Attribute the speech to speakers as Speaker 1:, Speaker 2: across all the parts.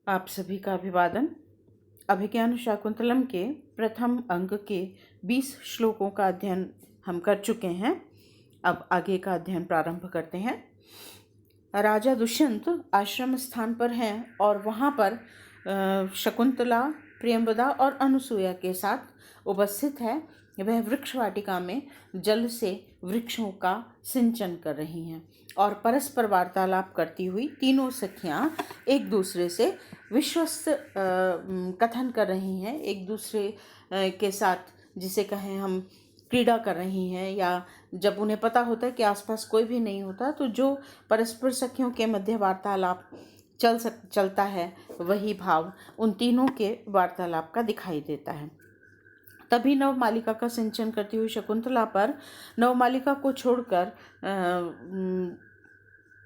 Speaker 1: आप सभी का अभिवादन। अभिज्ञान शाकुंतलम के प्रथम अंक के 20 श्लोकों का अध्ययन हम कर चुके हैं। अब आगे का अध्ययन प्रारंभ करते हैं। राजा दुष्यंत आश्रम स्थान पर हैं और वहाँ पर शकुंतला, प्रियंवदा और अनुसूया के साथ उपस्थित है। वह वृक्ष वाटिका में जल से वृक्षों का सिंचन कर रही हैं और परस्पर वार्तालाप करती हुई तीनों सखियां एक दूसरे से विश्वस्त कथन कर रही हैं। एक दूसरे के साथ जिसे कहें हम क्रीड़ा कर रही हैं, या जब उन्हें पता होता है कि आसपास कोई भी नहीं होता तो जो परस्पर सखियों के मध्य वार्तालाप चलता है वही भाव उन तीनों के वार्तालाप का दिखाई देता है। तभी नवमालिका का सिंचन करती हुई शकुंतला पर नवमालिका को छोड़कर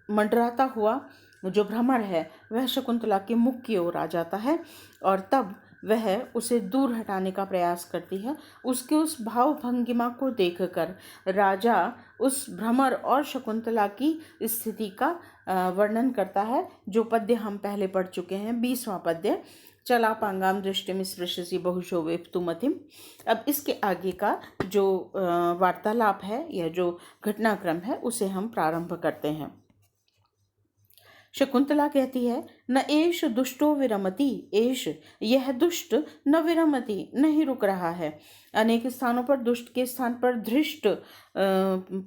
Speaker 1: मंडराता हुआ जो भ्रमर है वह शकुंतला के मुख की ओर आ जाता है और तब वह उसे दूर हटाने का प्रयास करती है। उसके उस भाव भंगिमा को देखकर राजा उस भ्रमर और शकुंतला की स्थिति का वर्णन करता है, जो पद्य हम पहले पढ़ चुके हैं, 20वां पद्य, चलापांगाम दृष्टिम स्पृशसि बहुशो वेप्तुमतिम। अब इसके आगे का जो वार्तालाप है या जो घटनाक्रम है उसे हम प्रारंभ करते हैं। शकुंतला कहती है, न एष दुष्टो विरमति, एष यह दुष्ट न विरमति, नहीं रुक रहा है। अनेक स्थानों पर दुष्ट के स्थान पर धृष्ट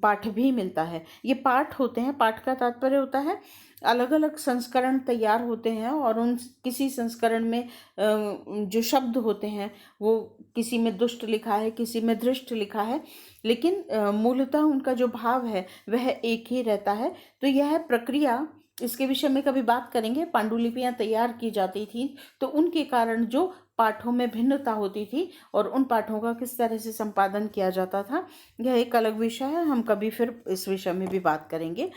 Speaker 1: पाठ भी मिलता है। ये पाठ होते हैं, पाठ का तात्पर्य होता है अलग अलग संस्करण तैयार होते हैं और उन किसी संस्करण में जो शब्द होते हैं वो किसी में दुष्ट लिखा है, किसी में धृष्ट लिखा है, लेकिन मूलतः उनका जो भाव है वह एक ही रहता है। तो यह प्रक्रिया, इसके विषय में कभी बात करेंगे। पांडुलिपियां तैयार की जाती थी तो उनके कारण जो पाठों में भिन्नता होती थी और उन पाठों का किस तरह से संपादन किया जाता था, यह एक अलग विषय है। हम कभी फिर इस विषय में भी बात करेंगे।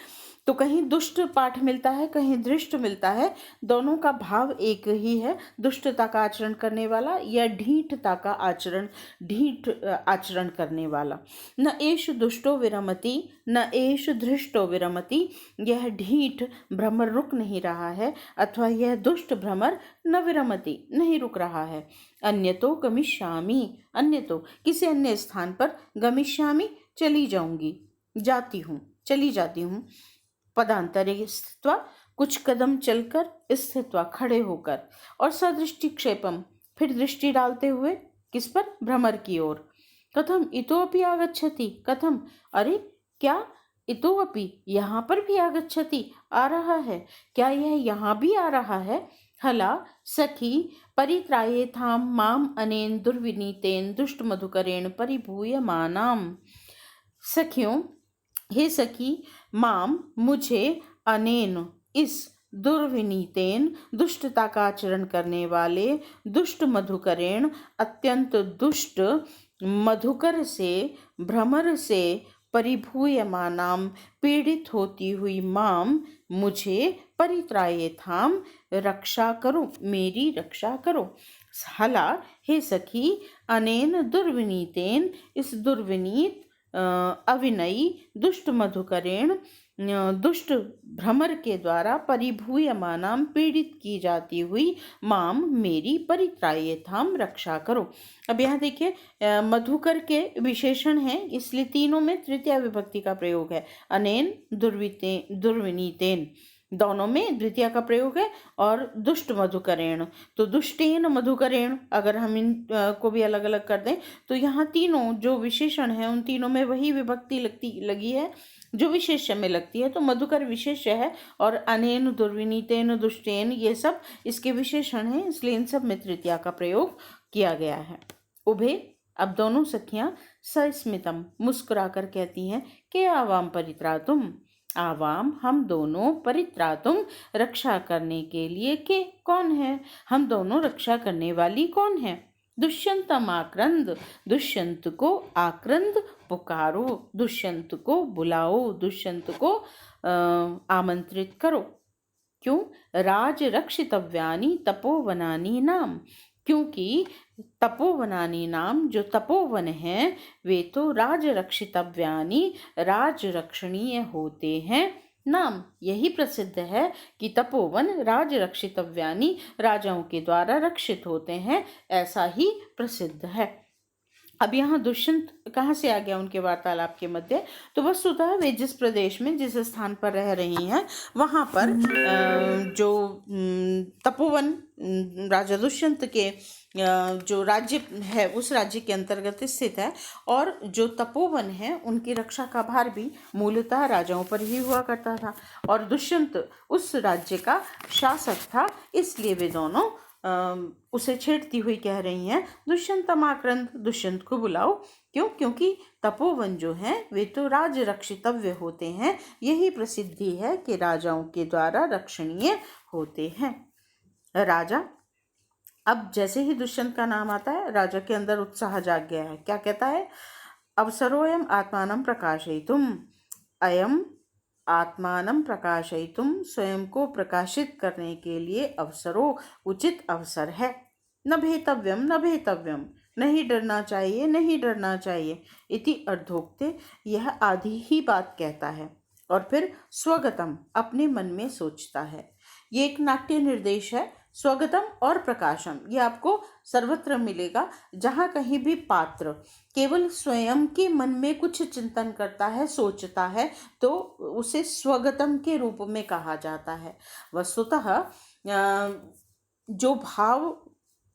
Speaker 1: तो कहीं दुष्ट पाठ मिलता है, कहीं धृष्ट मिलता है, दोनों का भाव एक ही है, दुष्टता का आचरण करने वाला या ढीठता का आचरण, ढीठ आचरण करने वाला। न एष दुष्टो विरमति न एष धृष्टो विरमति, यह ढीठ भ्रमर रुक नहीं रहा है अथवा यह दुष्ट भ्रमर न विरमति, नहीं रुक रहा है। अन्यतो गमिष्यामि, अन्यतो किसी अन्य स्थान पर, गमिष्यामि चली जाऊंगी, जाती हूँ, चली जाती हूँ। पदांतरे स्थित्वा, कुछ कदम चलकर, स्थित्वा खड़े होकर, और सदृष्टि क्षेपम, फिर दृष्टि डालते हुए, किस पर, भ्रमर की ओर। कथम इतोपि आगच्छति, कथम अरे क्या, इतोपि यहाँ पर भी आगच्छति, आ रहा है, क्या यह यहाँ भी आ रहा है। हला सखी परित्रायेथाम माम अनेन दुर्विनीतेन दुष्ट मधुकरेण परिभूयमानाम। सखियों, हे सखी, माम मुझे, अनेन इस, दुर्विनीतेन दुष्टता का आचरण करने वाले, दुष्ट मधुकरेण अत्यंत दुष्ट मधुकर से, भ्रमर से, परिभूयमानाम पीड़ित होती हुई माम मुझे, परित्रायेथाम रक्षा करो, मेरी रक्षा करो। हला हे सखी, अनेन दुर्विनीतेन इस दुर्विनीत अविनयी दुष्ट मधुकरेण दुष्ट भ्रमर के द्वारा, परिभूयमानाम पीड़ित की जाती हुई, माम मेरी, परित्रायेथाम रक्षा करो। अब यहाँ देखिए मधुकर के विशेषण हैं, इसलिए तीनों में तृतीया विभक्ति का प्रयोग है। अनेन, दुर्विनीतेन, दोनों में द्वितीय का प्रयोग है। और दुष्ट मधुकरेण, तो दुष्टेन मधुकरेण, अगर हम इन को भी अलग अलग कर दें तो यहाँ तीनों जो विशेषण है उन तीनों में वही विभक्ति लगी है जो विशेष्य में लगती है। तो मधुकर विशेष्य है और अनेन, दुर्विनीतेन, दुष्टेन ये सब इसके विशेषण हैं, इसलिए इन सब में तृतीया का प्रयोग किया गया है। उभे, अब दोनों सखियां सस्मितम, मुस्कुराकर कहती हैं कि आवाम परित्रातुम, आवाम हम दोनों, परित्रातुम रक्षा करने के लिए, के कौन है, हम दोनों रक्षा करने वाली कौन है। दुष्यंतम आक्रंद, दुष्यंत को आक्रंद पुकारो, दुष्यंत को बुलाओ, दुष्यंत को आमंत्रित करो। क्यों, राज रक्षितव्यानि तपोवनानि नाम, क्योंकि तपोवनानि नाम जो तपोवन हैं वे तो राज रक्षितव्यानि, राज रक्षणीय होते हैं, नाम। यही प्रसिद्ध है कि तपोवन राज रक्षितव्यानि, राजाओं के द्वारा रक्षित होते हैं, ऐसा ही प्रसिद्ध है। अब यहाँ दुष्यंत कहाँ से आ गया उनके वार्तालाप के मध्य? तो वस्तुतः वे जिस प्रदेश में जिस स्थान पर रह रही हैं वहाँ पर जो तपोवन राजा दुष्यंत के जो राज्य है उस राज्य के अंतर्गत स्थित है, और जो तपोवन है उनकी रक्षा का भार भी मूलतः राजाओं पर ही हुआ करता था, और दुष्यंत उस राज्य का शासक था। इसलिए वे दोनों उसे छेड़ती हुई कह रही हैं, दुष्यंतमाक्रंत, दुष्यंत को बुलाओ। क्यों? क्योंकि तपोवन जो हैं वे तो राज रक्षितव्य होते हैं। यही प्रसिद्धि है कि राजाओं के द्वारा रक्षणीय होते हैं। राजा, अब जैसे ही दुष्यंत का नाम आता है राजा के अंदर उत्साह जाग गया है। क्या कहता है? अवसरोयम आत्मानं प्रकाशयितुम, अयम आत्मानं प्रकाशयितुम, स्वयं को प्रकाशित करने के लिए अवसरों, उचित अवसर है। न भेतव्यम न भेतव्यम, नहीं डरना चाहिए नहीं डरना चाहिए। इति अर्धोक्ते, यह आधी ही बात कहता है और फिर स्वगतम, अपने मन में सोचता है। ये एक नाट्य निर्देश है। स्वगतम और प्रकाशम ये आपको सर्वत्र मिलेगा। जहाँ कहीं भी पात्र केवल स्वयं के मन में कुछ चिंतन करता है, सोचता है, तो उसे स्वगतम के रूप में कहा जाता है। वस्तुतः जो भाव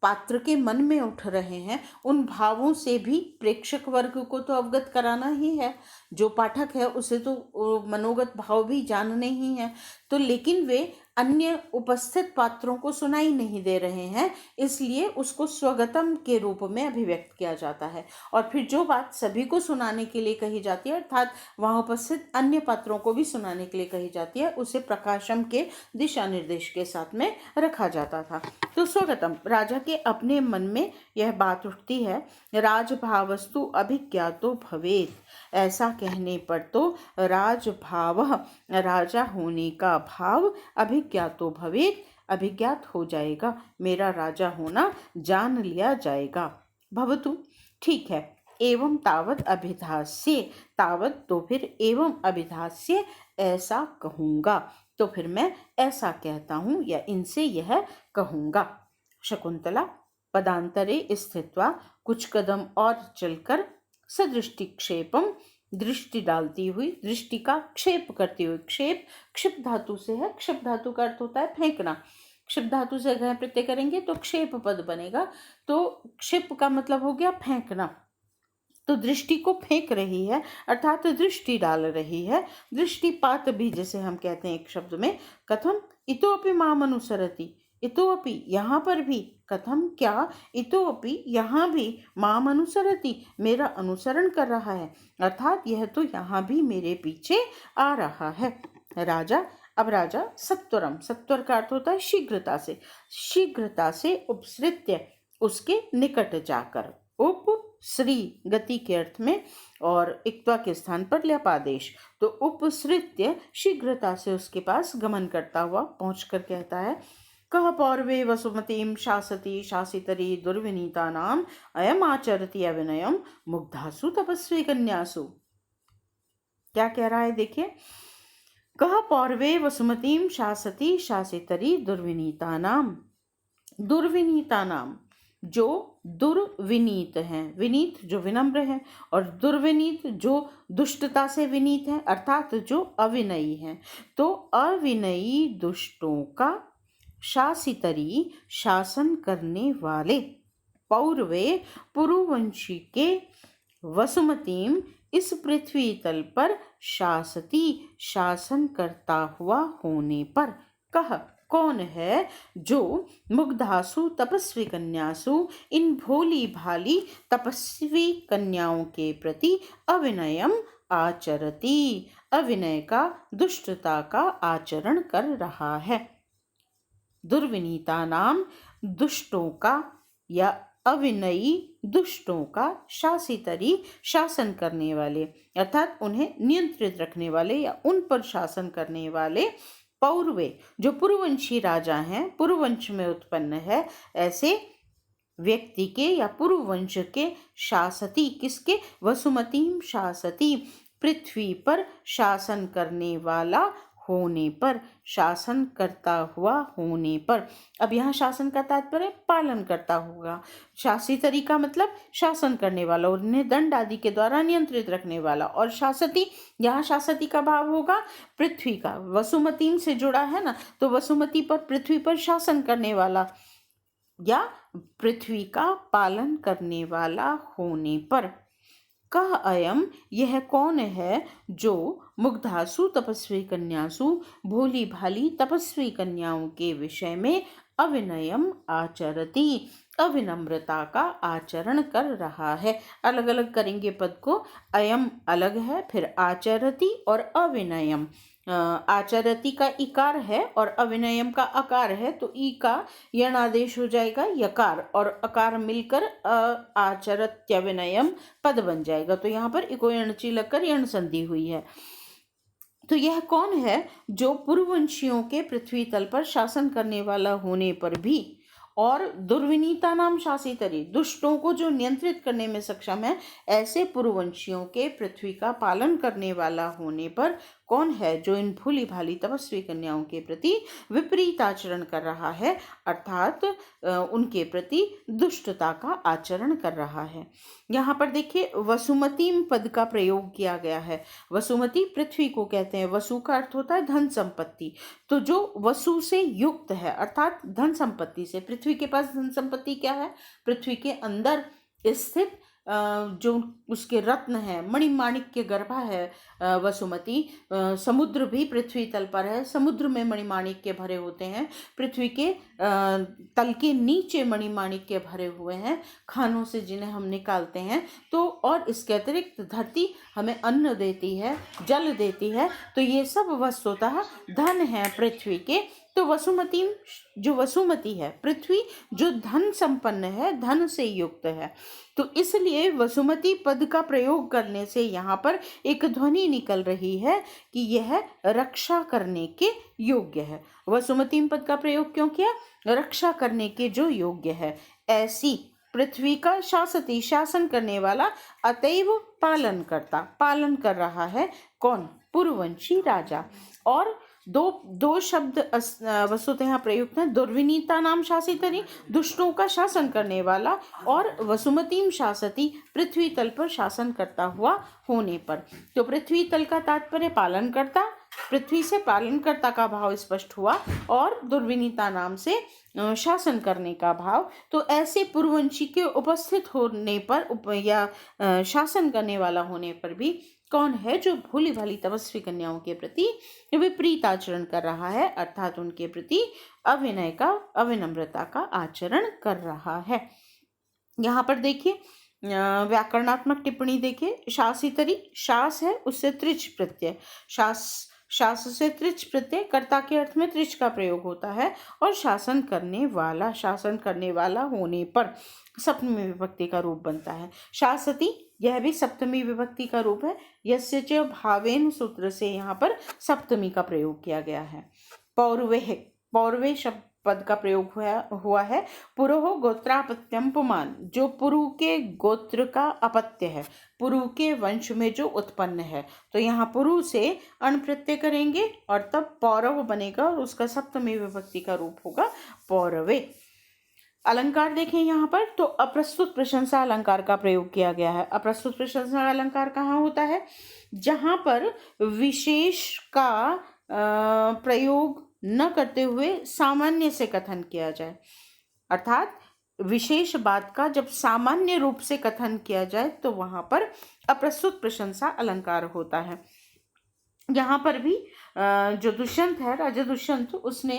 Speaker 1: पात्र के मन में उठ रहे हैं उन भावों से भी प्रेक्षक वर्ग को तो अवगत कराना ही है। जो पाठक है उसे तो मनोगत भाव भी जानने ही हैं। तो लेकिन वे अन्य उपस्थित पात्रों को सुनाई नहीं दे रहे हैं, इसलिए उसको स्वगतम के रूप में अभिव्यक्त किया जाता है। और फिर जो बात सभी को सुनाने के लिए कही जाती है, अर्थात वहाँ उपस्थित अन्य पात्रों को भी सुनाने के लिए कही जाती है, उसे प्रकाशम के दिशा निर्देश के साथ में रखा जाता था। तो स्वगतम, राजा के अपने मन में यह बात उठती है, राजभावस्तु अभिज्ञातो भवेत्। ऐसा कहने पर तो राजभाव, राजा होने का भाव, अभिज्ञातो भवेत्, अभिज्ञात हो जाएगा, मेरा राजा होना जान लिया जाएगा। भवतु, ठीक है। एवं तावत अभिधास्य, तावत तो फिर एवं अभिधास्य, ऐसा कहूँगा, तो फिर मैं ऐसा कहता हूँ या इनसे यह कहूँगा। शकुंतला पदांतरे स्थित्वा, कुछ कदम और चलकर, सदृष्टिक्षेपम, दृष्टि डालती हुई, दृष्टि का क्षेप करती हुई। क्षेप क्षिप धातु से है। क्षिप धातु का अर्थ होता है फेंकना। क्षिप धातु से ग्रह प्रत्यय करेंगे तो क्षेप पद बनेगा। तो क्षिप का मतलब हो गया फेंकना। तो दृष्टि को फेंक रही है, अर्थात दृष्टि डाल रही है। दृष्टिपात भी जैसे हम कहते हैं एक शब्द में। कथम इतोपि माम अनुसरति, इतोपि यहाँ पर भी, कथम क्या, इतोपि यहाँ भी, माम अनुसरति, मेरा अनुसरण कर रहा है, अर्थात यह तो यहाँ भी मेरे पीछे आ रहा है। राजा, अब राजा सत्वरम, सत्वर का अर्थ होता है शीघ्रता से, शीघ्रता से उपसृत्य, उसके निकट जाकर। उप श्री गति के अर्थ में और इक्त्वा के स्थान पर ल्यापादेश। तो उपसृत्य शीघ्रता से उसके पास गमन करता हुआ पहुंचकर कहता है, कह पौर्वे वसुमतीं शासति शासितरी दुर्विनीतानाम, अयम आचरति अविनयम मुग्धासु तपस्वी कन्यासु। क्या कह रहा है देखिए, कह पौर्वे वसुमतीं शासति शासितरी दुर्विनीतानाम, दुर्विनीतानाम जो दुर्विनीत हैं, विनीत जो विनम्र हैं, और दुर्विनीत जो दुष्टता से विनीत हैं, अर्थात जो अविनयी हैं। तो अविनयी दुष्टों का शासितरी, शासन करने वाले, पौरवे पुरुवंशी के, वसुमतीम इस पृथ्वी तल पर, शासती शासन करता हुआ होने पर, कह कौन है, जो मुग्धासु तपस्वी कन्यासु, इन भोली भाली तपस्वी कन्याओं के प्रति, अविनयम आचरती, अविनय का, दुष्टता का आचरण कर रहा है। दुर्विनीता नाम दुष्टों का या अविनयी दुष्टों का, शासितरी शासन करने वाले, अर्थात उन्हें नियंत्रित रखने वाले या उन पर शासन करने वाले, पौरवे जो पुरुवंशी राजा हैं, पुरुवंश में उत्पन्न है, ऐसे व्यक्ति के या पुरुवंश के, शासती किसके, वसुमतीम शासती पृथ्वी पर शासन करने वाला होने पर, शासन करता हुआ होने पर। अब यहाँ शासन का तात्पर्य पालन करता होगा। शासी तरीका मतलब शासन करने वाला, उन्हें दंड आदि के द्वारा नियंत्रित रखने वाला। और शासती, यहाँ शासती का भाव होगा पृथ्वी का, वसुमती से जुड़ा है ना, तो वसुमती पर, पृथ्वी पर शासन करने वाला या पृथ्वी का पालन करने वाला होने पर। कह अयम, यह कौन है जो मुग्धासु तपस्वी कन्यासु, भोली भाली तपस्वी कन्याओं के विषय में अविनयम आचरती, अविनम्रता का आचरण कर रहा है। अलग अलग करेंगे पद को। अयम अलग है, फिर आचरती और अविनयम। आचरती का इकार है और अविनयम का अकार है, तो ई का यण आदेश हो जाएगा यकार, और अकार मिलकर आचरत्यविनयम पद बन जाएगा। तो यहाँ पर इको यणची लगकर यण संधि हुई है। तो यह कौन है जो पूर्ववंशियों के पृथ्वी तल पर शासन करने वाला होने पर भी, और दुर्विनीता नाम शासितरी, दुष्टों को जो नियंत्रित करने में सक्षम है, ऐसे पूर्ववंशियों के पृथ्वी का पालन करने वाला होने पर कौन है जो इन भोली भाली तपस्वी कन्याओं के प्रति विपरीत आचरण कर रहा है, अर्थात उनके प्रति दुष्टता का आचरण कर रहा है। यहाँ पर देखिए वसुमती पद का प्रयोग किया गया है। वसुमती पृथ्वी को कहते हैं। वसु का अर्थ होता है धन संपत्ति, तो जो वसु से युक्त है अर्थात धन संपत्ति से। पृथ्वी के पास धन संपत्ति क्या है? पृथ्वी के अंदर स्थित जो उसके रत्न है, मणिमाणिक्य गर्भा है वसुमती। समुद्र भी पृथ्वी तल पर है, समुद्र में मणिमाणिक्य भरे होते हैं। पृथ्वी के तल के नीचे मणिमाणिक्य भरे हुए हैं, खानों से जिन्हें हम निकालते हैं। तो और इसके अतिरिक्त धरती हमें अन्न देती है, जल देती है, तो ये सब वस्तुतः धन है पृथ्वी के। तो वसुमती, जो वसुमती है पृथ्वी, जो धन संपन्न है, धन से युक्त है, तो इसलिए वसुमती पद का प्रयोग करने से यहाँ पर एक ध्वनि निकल रही है कि यह रक्षा करने के योग्य है। वसुमती पद का प्रयोग क्यों किया? रक्षा करने के जो योग्य है, ऐसी पृथ्वी का शासती, शासन करने वाला, अतएव पालन करता, पालन कर रहा है। कौन? पूर्ववंशी राजा। और दो शब्द वस्तुतः यहाँ प्रयुक्त हैं। दुर्विनीता नाम शासितरी, दुष्टों का शासन करने वाला, और वसुमतीम शासती, पृथ्वी तल पर शासन करता हुआ होने पर। तो पृथ्वी तल का तात्पर्य पालन करता, पृथ्वी से पालनकर्ता का भाव स्पष्ट हुआ, और दुर्विनीता नाम से शासन करने का भाव। तो ऐसे पूर्ववंशी के उपस्थित होने पर या शासन करने वाला होने पर भी कौन है जो भोली भाली तपस्वी कन्याओं के प्रति विपरीत आचरण कर रहा है, अर्थात उनके प्रति अविनय का, अविनम्रता का आचरण कर रहा है। यहाँ पर देखिए व्याकरणात्मक टिप्पणी देखिए। शासितरी, शास है, उससे त्रिच प्रत्यय, शास से त्रिच प्रत्यय, कर्ता के अर्थ में त्रिच का प्रयोग होता है, और शासन करने वाला, शासन करने वाला होने पर सप्तमी विभक्ति का रूप बनता है। शासती, यह भी सप्तमी विभक्ति का रूप है। यस्य च भावेन सूत्र से यहाँ पर सप्तमी का प्रयोग किया गया है। पौर्वे, पौर्वे शब्द पद का प्रयोग हुआ है। पुरोह गोत्रापत्यम पुमान, जो पुरु के गोत्र का अपत्य है, पुरु के वंश में जो उत्पन्न है। तो यहाँ पुरु से अण प्रत्यय करेंगे और तब पौरव बनेगा, और उसका सप्तमी विभक्ति का रूप होगा पौरवे। अलंकार देखें यहाँ पर, तो अप्रस्तुत प्रशंसा अलंकार का प्रयोग किया गया है। अप्रस्तुत प्रशंसा अलंकार कहाँ होता है? जहाँ पर विशेष का प्रयोग न करते हुए सामान्य से कथन किया जाए, अर्थात विशेष बात का जब सामान्य रूप से कथन किया जाए तो वहां पर अप्रस्तुत प्रशंसा अलंकार होता है। यहाँ पर भी जो दुष्यंत है, राजा दुष्यंत, उसने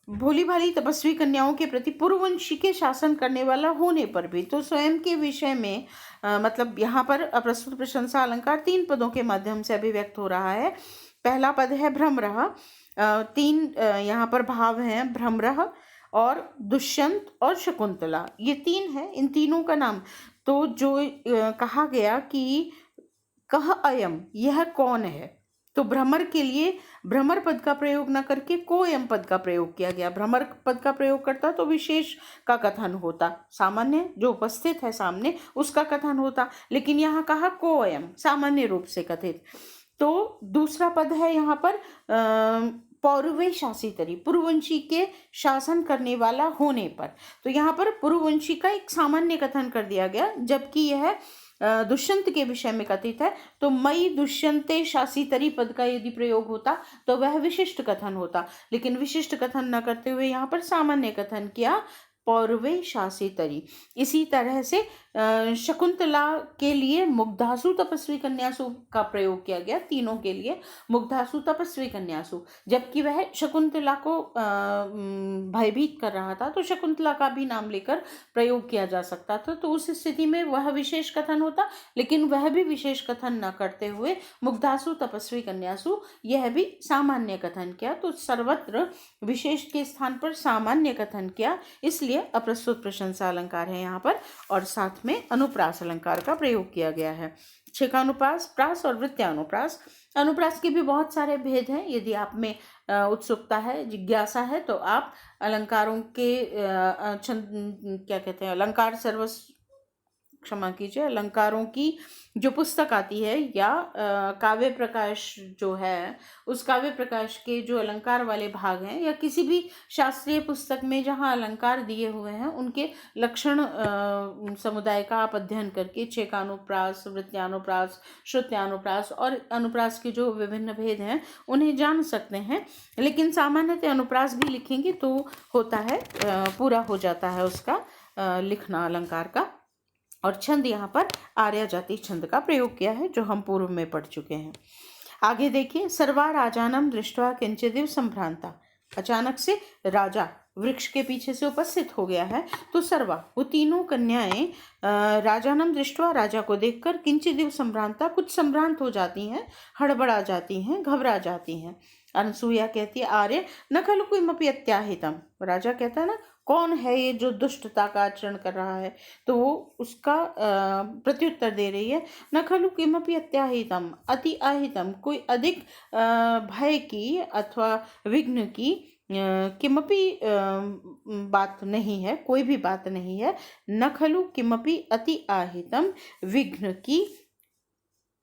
Speaker 1: भोली भाली तपस्वी कन्याओं के प्रति पूर्ववंशी के शासन करने वाला होने पर भी, तो स्वयं के विषय में मतलब यहाँ पर अप्रस्तुत प्रशंसा अलंकार 3 पदों के माध्यम से अभिव्यक्त हो रहा है। पहला पद है भ्रमरः, 3 यहाँ पर भाव हैं, भ्रमरः और दुष्यंत और शकुंतला, ये 3 है। इन तीनों का नाम, तो जो कहा गया कि कह अयम, यह कौन है, तो भ्रमर के लिए भ्रमर पद का प्रयोग न करके कोयम पद का प्रयोग किया गया। भ्रमर पद का प्रयोग करता तो विशेष का कथन होता, सामान्य जो उपस्थित है सामने उसका कथन होता, लेकिन यहाँ कहा कोयम, सामान्य रूप से कथित। तो दूसरा पद है यहाँ पर पौरवे शासितरी, पुरुवंशी के शासन करने वाला होने पर। तो यहाँ पर पुरुवंशी का एक सामान्य कथन कर दिया गया, जबकि यह दुष्यंत के विषय में कथित है। तो मई दुष्यंते शासितरी पद का यदि प्रयोग होता तो वह विशिष्ट कथन होता, लेकिन विशिष्ट कथन न करते हुए यहाँ पर सामान्य कथन किया, पौरवे शासितरी। इसी तरह से शकुंतला के लिए मुग्धासु तपस्वी कन्यासु का प्रयोग किया गया, तीनों के लिए मुग्धासु तपस्वी कन्यासु, जबकि वह शकुंतला को भयभीत कर रहा था, तो शकुंतला का भी नाम लेकर प्रयोग किया जा सकता था। तो उस स्थिति में वह विशेष कथन होता, लेकिन वह भी विशेष कथन न करते हुए मुग्धासु तपस्वी कन्यासु, यह भी सामान्य कथन किया। तो सर्वत्र विशेष के स्थान पर सामान्य कथन किया, इसलिए अप्रस्तुत प्रशंसा अलंकार है यहाँ पर, और साथ में अनुप्रास अलंकार का प्रयोग किया गया है। छेकानुप्रास, प्रास और वृत्त्यानुप्रास। अनुप्रास के भी बहुत सारे भेद हैं। यदि आप में उत्सुकता है, जिज्ञासा है, तो आप अलंकारों के क्या कहते हैं, अलंकार सर्वस्व, क्षमा कीजिए, अलंकारों की जो पुस्तक आती है, या काव्य प्रकाश जो है, उस काव्य प्रकाश के जो अलंकार वाले भाग हैं, या किसी भी शास्त्रीय पुस्तक में जहाँ अलंकार दिए हुए हैं, उनके लक्षण समुदाय का आप अध्ययन करके छेकानुप्रास, वृत्त्यानुप्रास, श्रुत्यानुप्रास और अनुप्रास के जो विभिन्न भेद हैं उन्हें जान सकते हैं। लेकिन सामान्यतः अनुप्रास भी लिखेंगे तो होता है, पूरा हो जाता है उसका लिखना अलंकार का। और छंद यहाँ पर आर्या जाति छंद का प्रयोग किया है, जो हम पूर्व में पढ़ चुके हैं। आगे देखिए, सर्वा राजानम दृष्ट्वा किंचिदिव संभ्रांता। अचानक से राजा वृक्ष के पीछे से उपस्थित हो गया है, तो सर्वा, वो तीनों कन्याएं राजानम दृष्ट्वा, राजा को देखकर, किंचिदिव संभ्रांता, कुछ संभ्रांत हो जाती हैं, हड़बड़ा जाती हैं, घबरा जाती हैं। अनसुईया कहती है, आर्य न खलु किमपि अत्याहितम। राजा कहता है ना, कौन है ये जो दुष्टता का आचरण कर रहा है, तो वो उसका प्रत्युत्तर दे रही है, न खलु किमपि अत्याहितम, अति आहितम, कोई अधिक भय की अथवा विघ्न की किमपि बात नहीं है, कोई भी बात नहीं है। न खलु किमपि अति आहितम, विघ्न की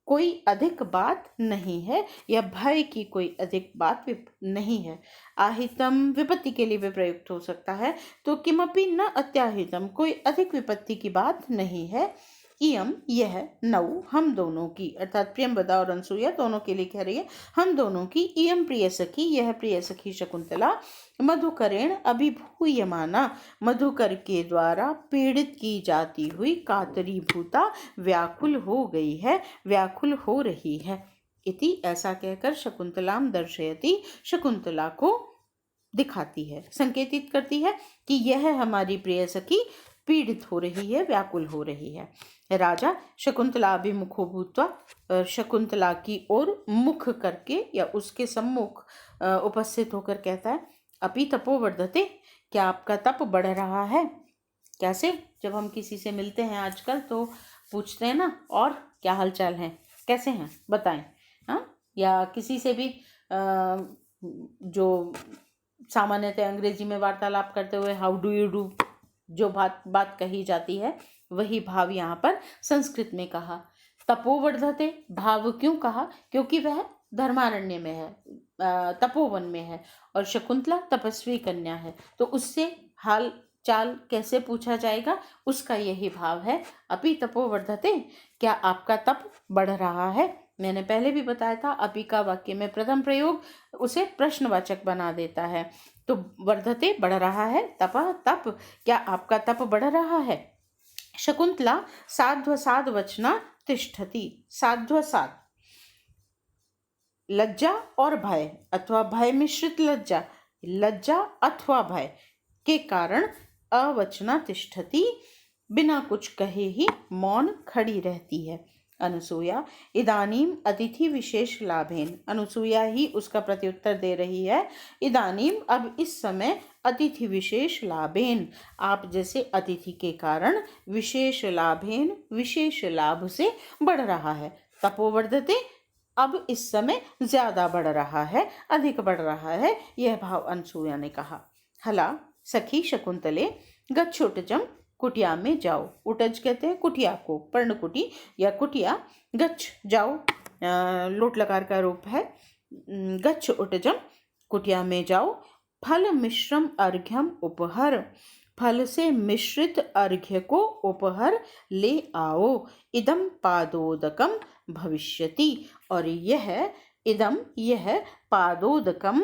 Speaker 1: कोई अधिक बात नहीं है, या भय की कोई अधिक बात नहीं है। आहितम विपत्ति के लिए भी प्रयुक्त हो सकता है, तो किमपि न अत्याहितम, कोई अधिक विपत्ति की बात नहीं है। इयम, यह, नौ, हम दोनों की, अर्थात प्रियंवदा और अनसुईया दोनों के लिए कह रही है, हम दोनों की, इयम प्रिय सखी, यह प्रिय सखी शकुंतला, मधुकरेण अभिभूयमाना, मधुकर के द्वारा पीड़ित की जाती हुई, कातरीभूता, व्याकुल हो गई है, व्याकुल हो रही है। इति, ऐसा कहकर शकुंतलाम दर्शयति, शकुंतला को दिखाती है, संकेतित करती है कि यह हमारी प्रिय सखी पीड़ित हो रही है, व्याकुल हो रही है। राजा शकुंतला अभिमुखो भूत्वा, शकुंतला की ओर मुख करके या उसके सम्मुख उपस्थित होकर कहता है, अपि तपो वर्धते, क्या आपका तप बढ़ रहा है? कैसे, जब हम किसी से मिलते हैं आजकल तो पूछते हैं ना, और क्या हालचाल है, कैसे हैं, बताएं। हाँ, या किसी से भी जो सामान्यतः अंग्रेजी में वार्तालाप करते हुए हाउ डू यू डू जो बात कही जाती है, वही भाव यहाँ पर संस्कृत में कहा। तपोवर्धते भाव क्यों कहा? क्योंकि वह धर्मारण्य में है, तपोवन में है, और शकुंतला तपस्वी कन्या है, तो उससे हाल चाल कैसे पूछा जाएगा, उसका यही भाव है। अपि तपोवर्धते, क्या आपका तप बढ़ रहा है? मैंने पहले भी बताया था, अपि का वाक्य में प्रथम प्रयोग उसे प्रश्नवाचक बना देता है। तो वर्धते, बढ़ रहा है, तप, तप, क्या आपका तप बढ़ रहा है? शकुंतला साध्वसाद वचना तिष्ठति, साध्वसाद, लज्जा और भय अथवा भय मिश्रित लज्जा, लज्जा अथवा भय के कारण अवचना तिष्ठति, बिना कुछ कहे ही मौन खड़ी रहती है। अनुसूया इदानीम अतिथि विशेष लाभेन, अनुसूया ही उसका प्रत्युत्तर दे रही है, इदानीम, अब इस समय, अतिथि विशेष लाभेन, आप जैसे अतिथि के कारण, विशेष लाभेन, विशेष लाभ से बढ़ रहा है। तपोवर्धते, अब इस समय ज्यादा बढ़ रहा है, अधिक बढ़ रहा है, यह भाव अनुसूया ने कहा। हला सखी शकुंतले गच्छोटजम, कुटिया में जाओ। उटज कहते हैं कुटिया को, पर्णकुटी या कुटिया। गच्छ, जाओ, लोट लकार का रूप है। गच्छ उटजम, कुटिया में जाओ। फल मिश्रम अर्घ्यम उपहर, फल से मिश्रित अर्घ्य को उपहर ले आओ। इदम पादोदकम भविष्यति, और यह इदम यह पादोदकम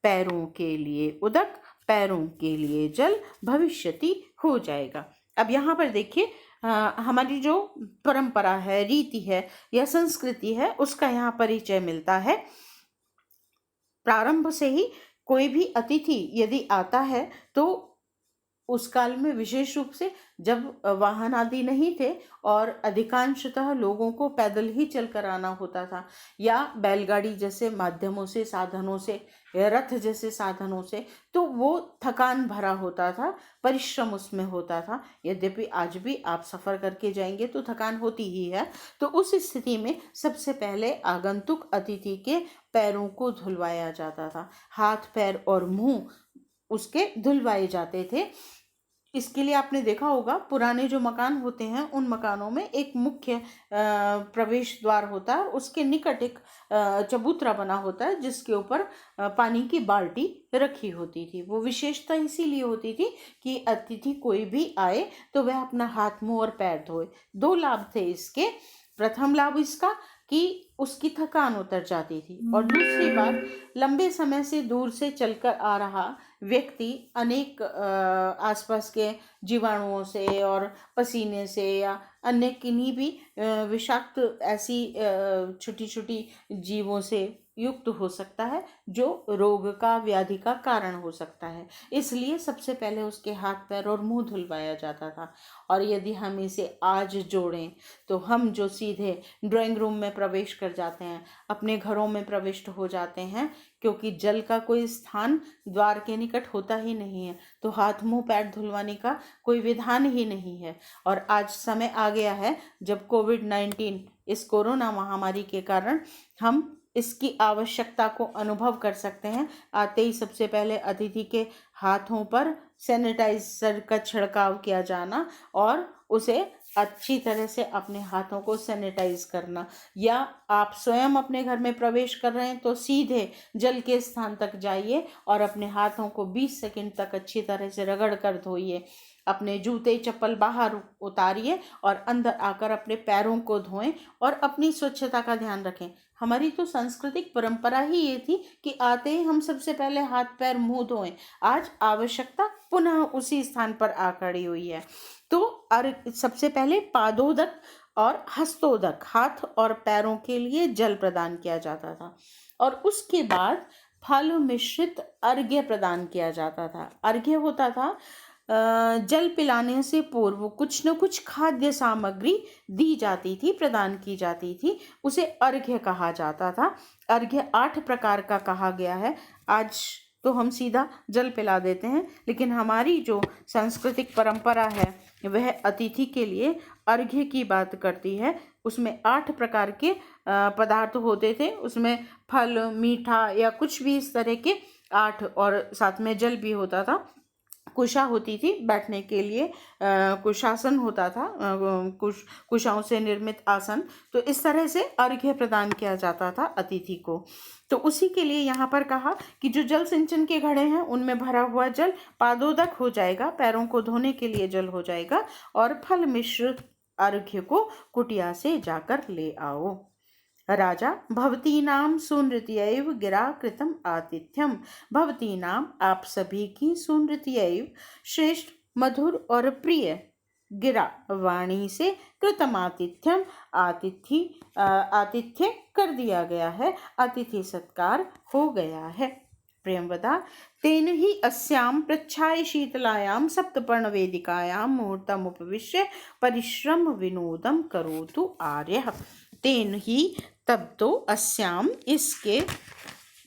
Speaker 1: पैरों के लिए उदक, पैरों के लिए जल, भविष्यति हो जाएगा। अब यहाँ पर देखिए हमारी जो परंपरा है, रीति है या संस्कृति है, उसका यहाँ परिचय मिलता है। प्रारंभ से ही कोई भी अतिथि यदि आता है तो उस काल में विशेष रूप से जब वाहन आदि नहीं थे और अधिकांशतः लोगों को पैदल ही चलकर आना होता था, या बैलगाड़ी जैसे माध्यमों से, साधनों से, या रथ जैसे साधनों से, तो वो थकान भरा होता था, परिश्रम उसमें होता था। यद्यपि आज भी आप सफ़र करके जाएंगे तो थकान होती ही है। तो उस स्थिति में सबसे पहले आगंतुक अतिथि के पैरों को धुलवाया जाता था, हाथ पैर और मुंह उसके धुलवाए जाते थे। इसके लिए आपने देखा होगा पुराने जो मकान होते हैं उन मकानों में एक मुख्य प्रवेश द्वार होता है, उसके निकट एक चबूतरा बना होता है जिसके ऊपर पानी की बाल्टी रखी होती थी। वो विशेषता इसीलिए होती थी कि अतिथि कोई भी आए तो वह अपना हाथ मुंह और पैर धोए। दो लाभ थे इसके। प्रथम लाभ इसका कि उसकी थकान उतर जाती थी, और दूसरी बात, लंबे समय से दूर से चलकर आ रहा व्यक्ति अनेक आसपास के जीवाणुओं से और पसीने से या अन्य किन्हीं भी विषाक्त ऐसी छोटी छोटी जीवों से युक्त हो सकता है जो रोग का, व्याधि का कारण हो सकता है। इसलिए सबसे पहले उसके हाथ पैर और मुंह धुलवाया जाता था। और यदि हम इसे आज जोड़ें तो हम जो सीधे ड्राइंग रूम में प्रवेश कर जाते हैं, अपने घरों में प्रविष्ट हो जाते हैं, क्योंकि जल का कोई स्थान द्वार के निकट होता ही नहीं है, तो हाथ मुंह पैर धुलवाने का कोई विधान ही नहीं है। और आज समय आ गया है जब कोविड-19 इस कोरोना महामारी के कारण हम इसकी आवश्यकता को अनुभव कर सकते हैं। आते ही सबसे पहले अतिथि के हाथों पर सैनिटाइजर का छिड़काव किया जाना और उसे अच्छी तरह से अपने हाथों को सैनिटाइज करना, या आप स्वयं अपने घर में प्रवेश कर रहे हैं तो सीधे जल के स्थान तक जाइए और अपने हाथों को 20 सेकंड तक अच्छी तरह से रगड़ कर धोइए। अपने जूते चप्पल बाहर उतारिए और अंदर आकर अपने पैरों को धोएं और अपनी स्वच्छता का ध्यान रखें। हमारी तो सांस्कृतिक परंपरा ही ये थी कि आते ही हम सबसे पहले हाथ पैर मुंह धोएं। आज आवश्यकता पुनः उसी स्थान पर आ खड़ी हुई है। तो सबसे पहले पादोदक और हस्तोदक, हाथ और पैरों के लिए जल प्रदान किया जाता था, और उसके बाद फल मिश्रित अर्घ्य प्रदान किया जाता था। अर्घ्य होता था जल पिलाने से पूर्व कुछ न कुछ खाद्य सामग्री दी जाती थी, प्रदान की जाती थी, उसे अर्घ्य कहा जाता था। अर्घ्य 8 प्रकार का कहा गया है। आज तो हम सीधा जल पिला देते हैं, लेकिन हमारी जो सांस्कृतिक परंपरा है वह अतिथि के लिए अर्घ्य की बात करती है। उसमें 8 प्रकार के पदार्थ होते थे, उसमें फल, मीठा या कुछ भी इस तरह के 8, और साथ में जल भी होता था। कुशा होती थी बैठने के लिए, कुशासन होता था, कुशाओं से निर्मित आसन। तो इस तरह से अर्घ्य प्रदान किया जाता था अतिथि को। तो उसी के लिए यहाँ पर कहा कि जो जल सिंचन के घड़े हैं उनमें भरा हुआ जल पादोदक हो जाएगा, पैरों को धोने के लिए जल हो जाएगा, और फल मिश्रित अर्घ्य को कुटिया से जाकर ले आओ। राजा भवतीनाम सुनृत्यैव गिरा कृतम आतिथ्यम, भवतीनाम आप सभी की सुनृत्यैव श्रेष्ठ, मधुर और प्रिय, गिरा वाणी से, कृतम आतिथ्यम आतिथ्य कर दिया गया है, अतिथि सत्कार हो गया है। प्रियंवदा तेन ही अस्याम प्रच्छाय शीतलायाम सप्तपर्ण वेदिकायाम मुहूर्तम उपविश्य परिश्रम विनोदम करोतु आर्यः। तेन ही तब तो अस्याम इसके,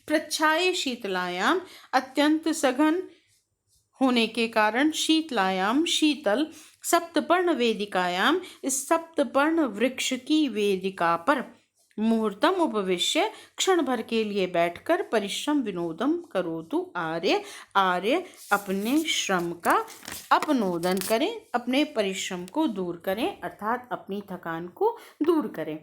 Speaker 1: प्रच्छाय शीतलायाम अत्यंत सघन होने के कारण, शीतलायाम शीतल, सप्तपर्ण वेदिकायाम इस सप्तपर्ण वृक्ष की वेदिका पर, मुहूर्तम उपविश्य क्षण भर के लिए बैठकर, परिश्रम विनोदम करोतु आर्य, आर्य अपने श्रम का अपनोदन करें, अपने परिश्रम को दूर करें, अर्थात अपनी थकान को दूर करें।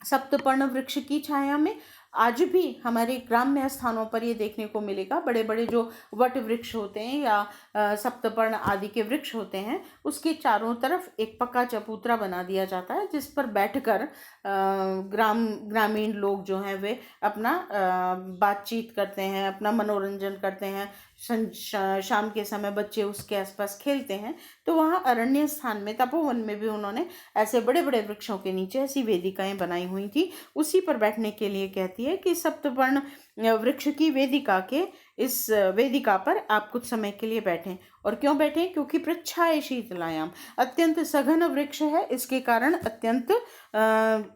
Speaker 1: सप्तपर्ण वृक्ष की छाया में आज भी हमारे ग्राम्य स्थानों पर ये देखने को मिलेगा। बड़े बड़े जो वट वृक्ष होते हैं या सप्तपर्ण आदि के वृक्ष होते हैं, उसके चारों तरफ एक पक्का चबूतरा बना दिया जाता है, जिस पर बैठकर ग्रामीण लोग जो हैं वे अपना बातचीत करते हैं, अपना मनोरंजन करते हैं। शाम के समय बच्चे उसके आसपास खेलते हैं। तो वहाँ अरण्य स्थान में, तपोवन में भी उन्होंने ऐसे बड़े बड़े वृक्षों के नीचे ऐसी वेदिकाएं बनाई हुई थी। उसी पर बैठने के लिए कहती है कि सप्तपर्ण वृक्ष की इस वेदिका पर आप कुछ समय के लिए बैठें। और क्यों बैठें? क्योंकि प्रच्छाय शीतलायाम, अत्यंत सघन वृक्ष है, इसके कारण अत्यंत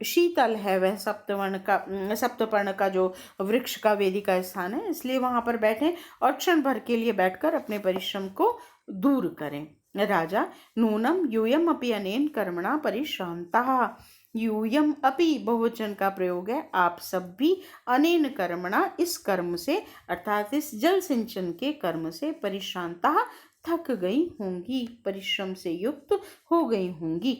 Speaker 1: शीतल है वह सप्तपर्ण का जो वृक्ष का वेदिका स्थान है, इसलिए वहां पर बैठें और क्षण भर के लिए बैठकर अपने परिश्रम को दूर करें। राजा नूनम यूयम अपि अनेन कर्मणा परिश्रांताः, यूयम अपि बहुवचन का प्रयोग है। आप सब भी अनेन कर्मणा, इस कर्म से अर्थात इस जल सिंचन के कर्म से, परिश्रांताः थक गई होंगी, परिश्रम से युक्त हो गई होंगी।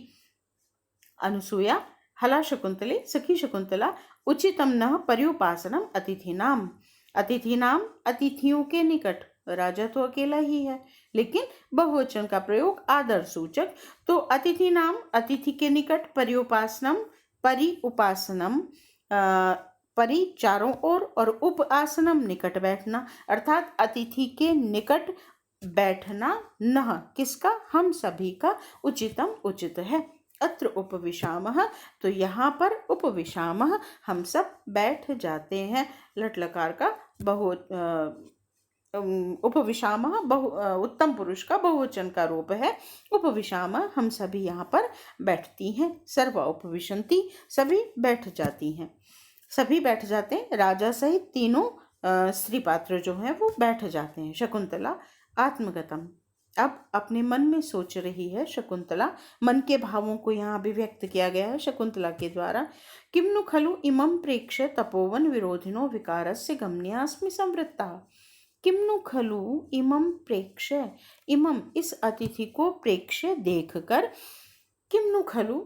Speaker 1: अनुसूया हला शकुंतले, सखी शकुंतला, उचितम न पर्युपासनम अतिथिनाम, अतिथिनाम अतिथियों के निकट, राजा तो अकेला ही है लेकिन बहुवचन का प्रयोग आदर सूचक, तो अतिथि नाम अतिथि के निकट, पर्युपासनम परि उपासनम परि चारों ओर, और उपासनम निकट बैठना, अर्थात अतिथि के निकट बैठना, न किसका, हम सभी का, उचितम उचित है। अत्र उपविशामः, तो यहाँ पर उपविशामः हम सब बैठ जाते हैं। लट लकार का उपविशामः उत्तम पुरुष का बहुवचन का रूप है। उपविशामः हम सभी यहाँ पर बैठती हैं। सर्व उपविशन्ति, सभी बैठ जाती हैं, सभी बैठ जाते हैं। राजा सहित तीनों स्त्री पात्र जो हैं वो बैठ जाते हैं। शकुंतला आत्मगतम, अब अपने मन में सोच रही है शकुंतला। मन के भावों को यहाँ अभिव्यक्त किया गया है शकुंतला के द्वारा। किम्नु खलु इमं प्रेक्ष्य तपोवन विरोधिनो विकारस्य गमनीयास्मि संवृत्ता, किम्नु खलु इमं प्रेक्ष्य, इमं इस अतिथि को प्रेक्ष्य देखकर, किम्नु खलु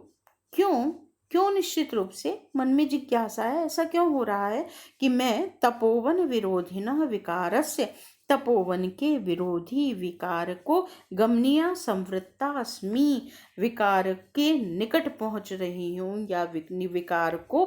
Speaker 1: क्यों, क्यों निश्चित रूप से मन में जिज्ञासा है, ऐसा क्यों हो रहा है कि मैं तपोवन विरोधिनः विकारस्य, तपोवन के विरोधी विकार को, गमनीया संवृत्ता अस्मि, विकार के निकट पहुंच रही हूँ, या विकार को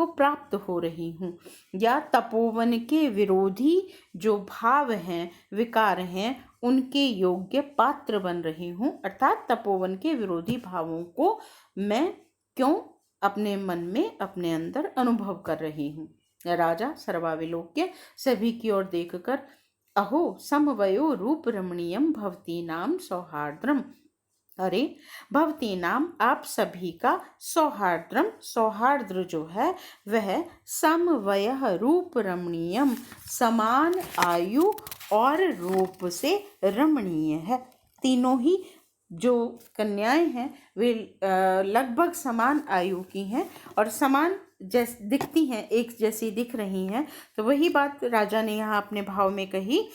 Speaker 1: प्राप्त हो रही हूँ, या तपोवन के विरोधी जो भाव हैं, विकार हैं, उनके योग्य पात्र बन रही हूँ, अर्थात तपोवन के विरोधी भावों को मैं क्यों अपने मन में, अपने अंदर अनुभव कर रही हूँ। राजा सर्वाविलोक्य, सभी की ओर देखकर, अहो समवयो रूप रमणीयम भवती नाम सौहार्द्रम, अरे भवती नाम आप सभी का, सौहार्द्रम सौहार्द्र जो है वह, समवयः रूप रमणीयम समान आयु और रूप से रमणीय है। तीनों ही जो कन्याएं हैं वे लगभग समान आयु की हैं और समान जैसे दिखती हैं, एक जैसी दिख रही हैं। तो वही बात राजा ने यहाँ अपने भाव में कही।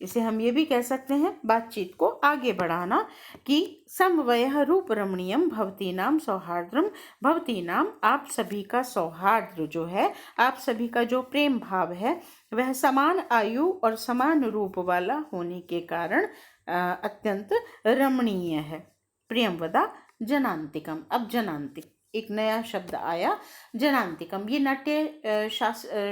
Speaker 1: इसे हम ये भी कह सकते हैं बातचीत को आगे बढ़ाना कि समवयः रूप रमणीयम भवती नाम सौहार्द्रम, भवती नाम आप सभी का सौहार्द्र जो है, आप सभी का जो प्रेम भाव है वह समान आयु और समान रूप वाला होने के कारण अत्यंत रमणीय है। प्रियंवदा जनांतिकम, अब जनांतिक एक नया शब्द आया, जनांतिकम। ये नाट्य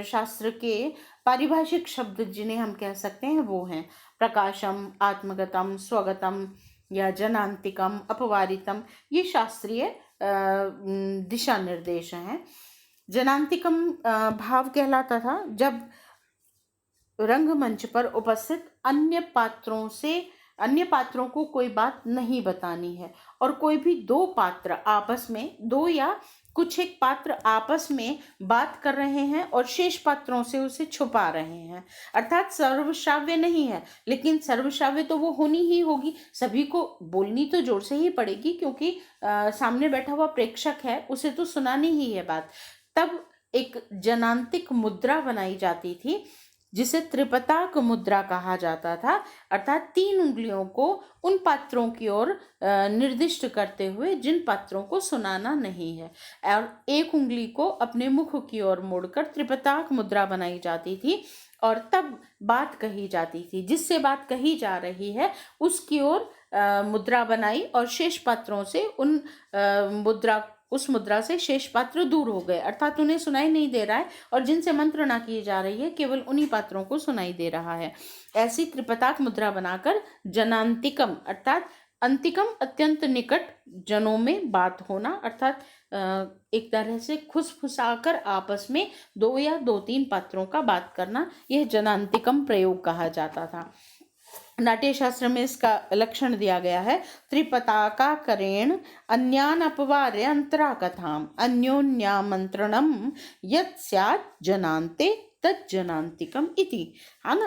Speaker 1: शास्त्र के पारिभाषिक शब्द जिन्हें हम कह सकते हैं वो हैं प्रकाशम, आत्मगतम, स्वगतम या जनांतिकम, अपवारितम। ये शास्त्रीय दिशा निर्देश हैं। जनांतिकम भाव कहलाता था जब रंगमंच पर उपस्थित अन्य पात्रों को कोई बात नहीं बतानी है और कोई भी दो पात्र आपस में, दो या कुछ एक पात्र आपस में बात कर रहे हैं और शेष पात्रों से उसे छुपा रहे हैं, अर्थात सर्वश्राव्य नहीं है, लेकिन सर्वश्राव्य तो वो होनी ही होगी, सभी को बोलनी तो जोर से ही पड़ेगी क्योंकि सामने बैठा हुआ प्रेक्षक है, उसे तो सुनानी ही है बात। तब एक जनांतिक मुद्रा बनाई जाती थी जिसे त्रिपताक मुद्रा कहा जाता था, अर्थात 3 उंगलियों को उन पात्रों की ओर निर्दिष्ट करते हुए जिन पात्रों को सुनाना नहीं है, और एक उंगली को अपने मुख की ओर मोड़कर त्रिपताक मुद्रा बनाई जाती थी और तब बात कही जाती थी। जिससे बात कही जा रही है उसकी ओर मुद्रा बनाई और शेष पात्रों से उस मुद्रा से शेष पात्र दूर हो गए, अर्थात उन्हें सुनाई नहीं दे रहा है और जिनसे मंत्रणा की जा रही है केवल उन्हीं पात्रों को सुनाई दे रहा है। ऐसी त्रिपताक मुद्रा बनाकर जनांतिकम अर्थात अंतिकम अत्यंत निकट, जनों में बात होना अर्थात एक तरह से खुसफुसाकर आपस में 2 या 2-3 पात्रों का बात करना, यह जनांतिकम प्रयोग कहा जाता था। नाट्य शास्त्र में इसका लक्षण दिया गया है, त्रिपताकाकरेण अन्यान अपवार्य अंतरा कथाम अन्योन्यामंत्रणम यत् स्यात् जनान्ते तज्जनांतिकम इति, है ना।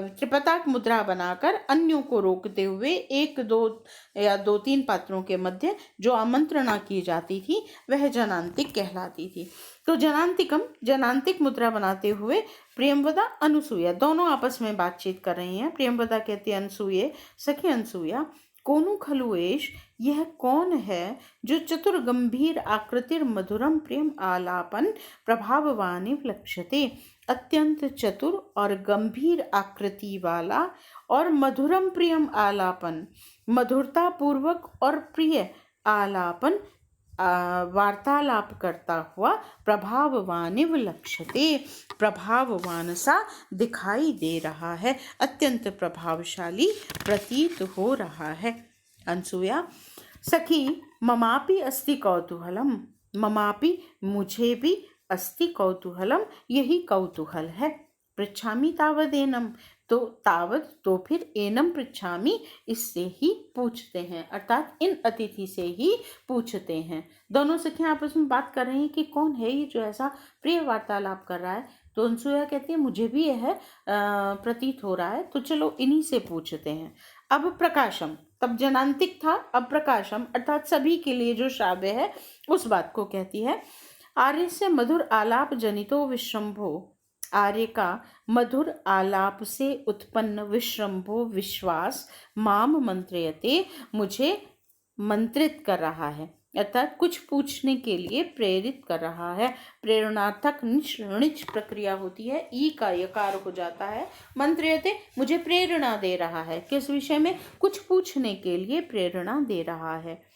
Speaker 1: त्रिपताक मुद्रा बनाकर अन्यों को रोकते हुए 1-2 या 2-3 पात्रों के मध्य जो आमंत्रणा की जाती थी वह जनांतिक कहलाती थी। तो जनांतिक मुद्रा बनाते हुए प्रियंवदा अनुसूया दोनों आपस में बातचीत कर रही हैं। प्रियंवदा कहती है अनुसूये, सखी अनुसूया, कोनु खलु एष, यह कौन है जो चतुर गंभीर आकृतिर मधुरम प्रेम आलापन प्रभाववानी लक्ष्यते, अत्यंत चतुर और गंभीर आकृति वाला और मधुरम प्रियम आलापन, मधुरता पूर्वक और प्रिय आलापन वार्तालाप करता हुआ प्रभाववानिव लक्ष्यते, प्रभाववान सा दिखाई दे रहा है, अत्यंत प्रभावशाली प्रतीत हो रहा है। अनसूया, सखी ममापि अस्ति कौतूहलम, ममापि मुझे भी अस्ति कौतूहलम, यही कौतूहल है। पृच्छामि तावदेनम, तो तावद तो फिर एनम पृच्छामि, इससे ही पूछते हैं, अर्थात इन अतिथि से ही पूछते हैं। दोनों सखियां आपस में बात कर रही हैं कि कौन है ये जो ऐसा प्रिय वार्तालाप कर रहा है। तो अनसूया कहती है मुझे भी यह प्रतीत हो रहा है, तो चलो इन्हीं से पूछते हैं। अब प्रकाशम, तब जनांतिक था, अब प्रकाशम अर्थात सभी के लिए जो श्राव्य है उस बात को कहती है। आर्य से मधुर आलाप जनितो विश्रम्भो, आर्य का मधुर आलाप से उत्पन्न विश्रम्भो विश्वास माम मंत्रयते, मुझे मंत्रित कर रहा है, अर्थात कुछ पूछने के लिए प्रेरित कर रहा है। प्रेरणार्थक निच प्रक्रिया होती है, ई का यकार हो जाता है। मंत्रयते मुझे प्रेरणा दे रहा है, किस विषय में, कुछ पूछने के लिए प्रेरणा दे रहा है।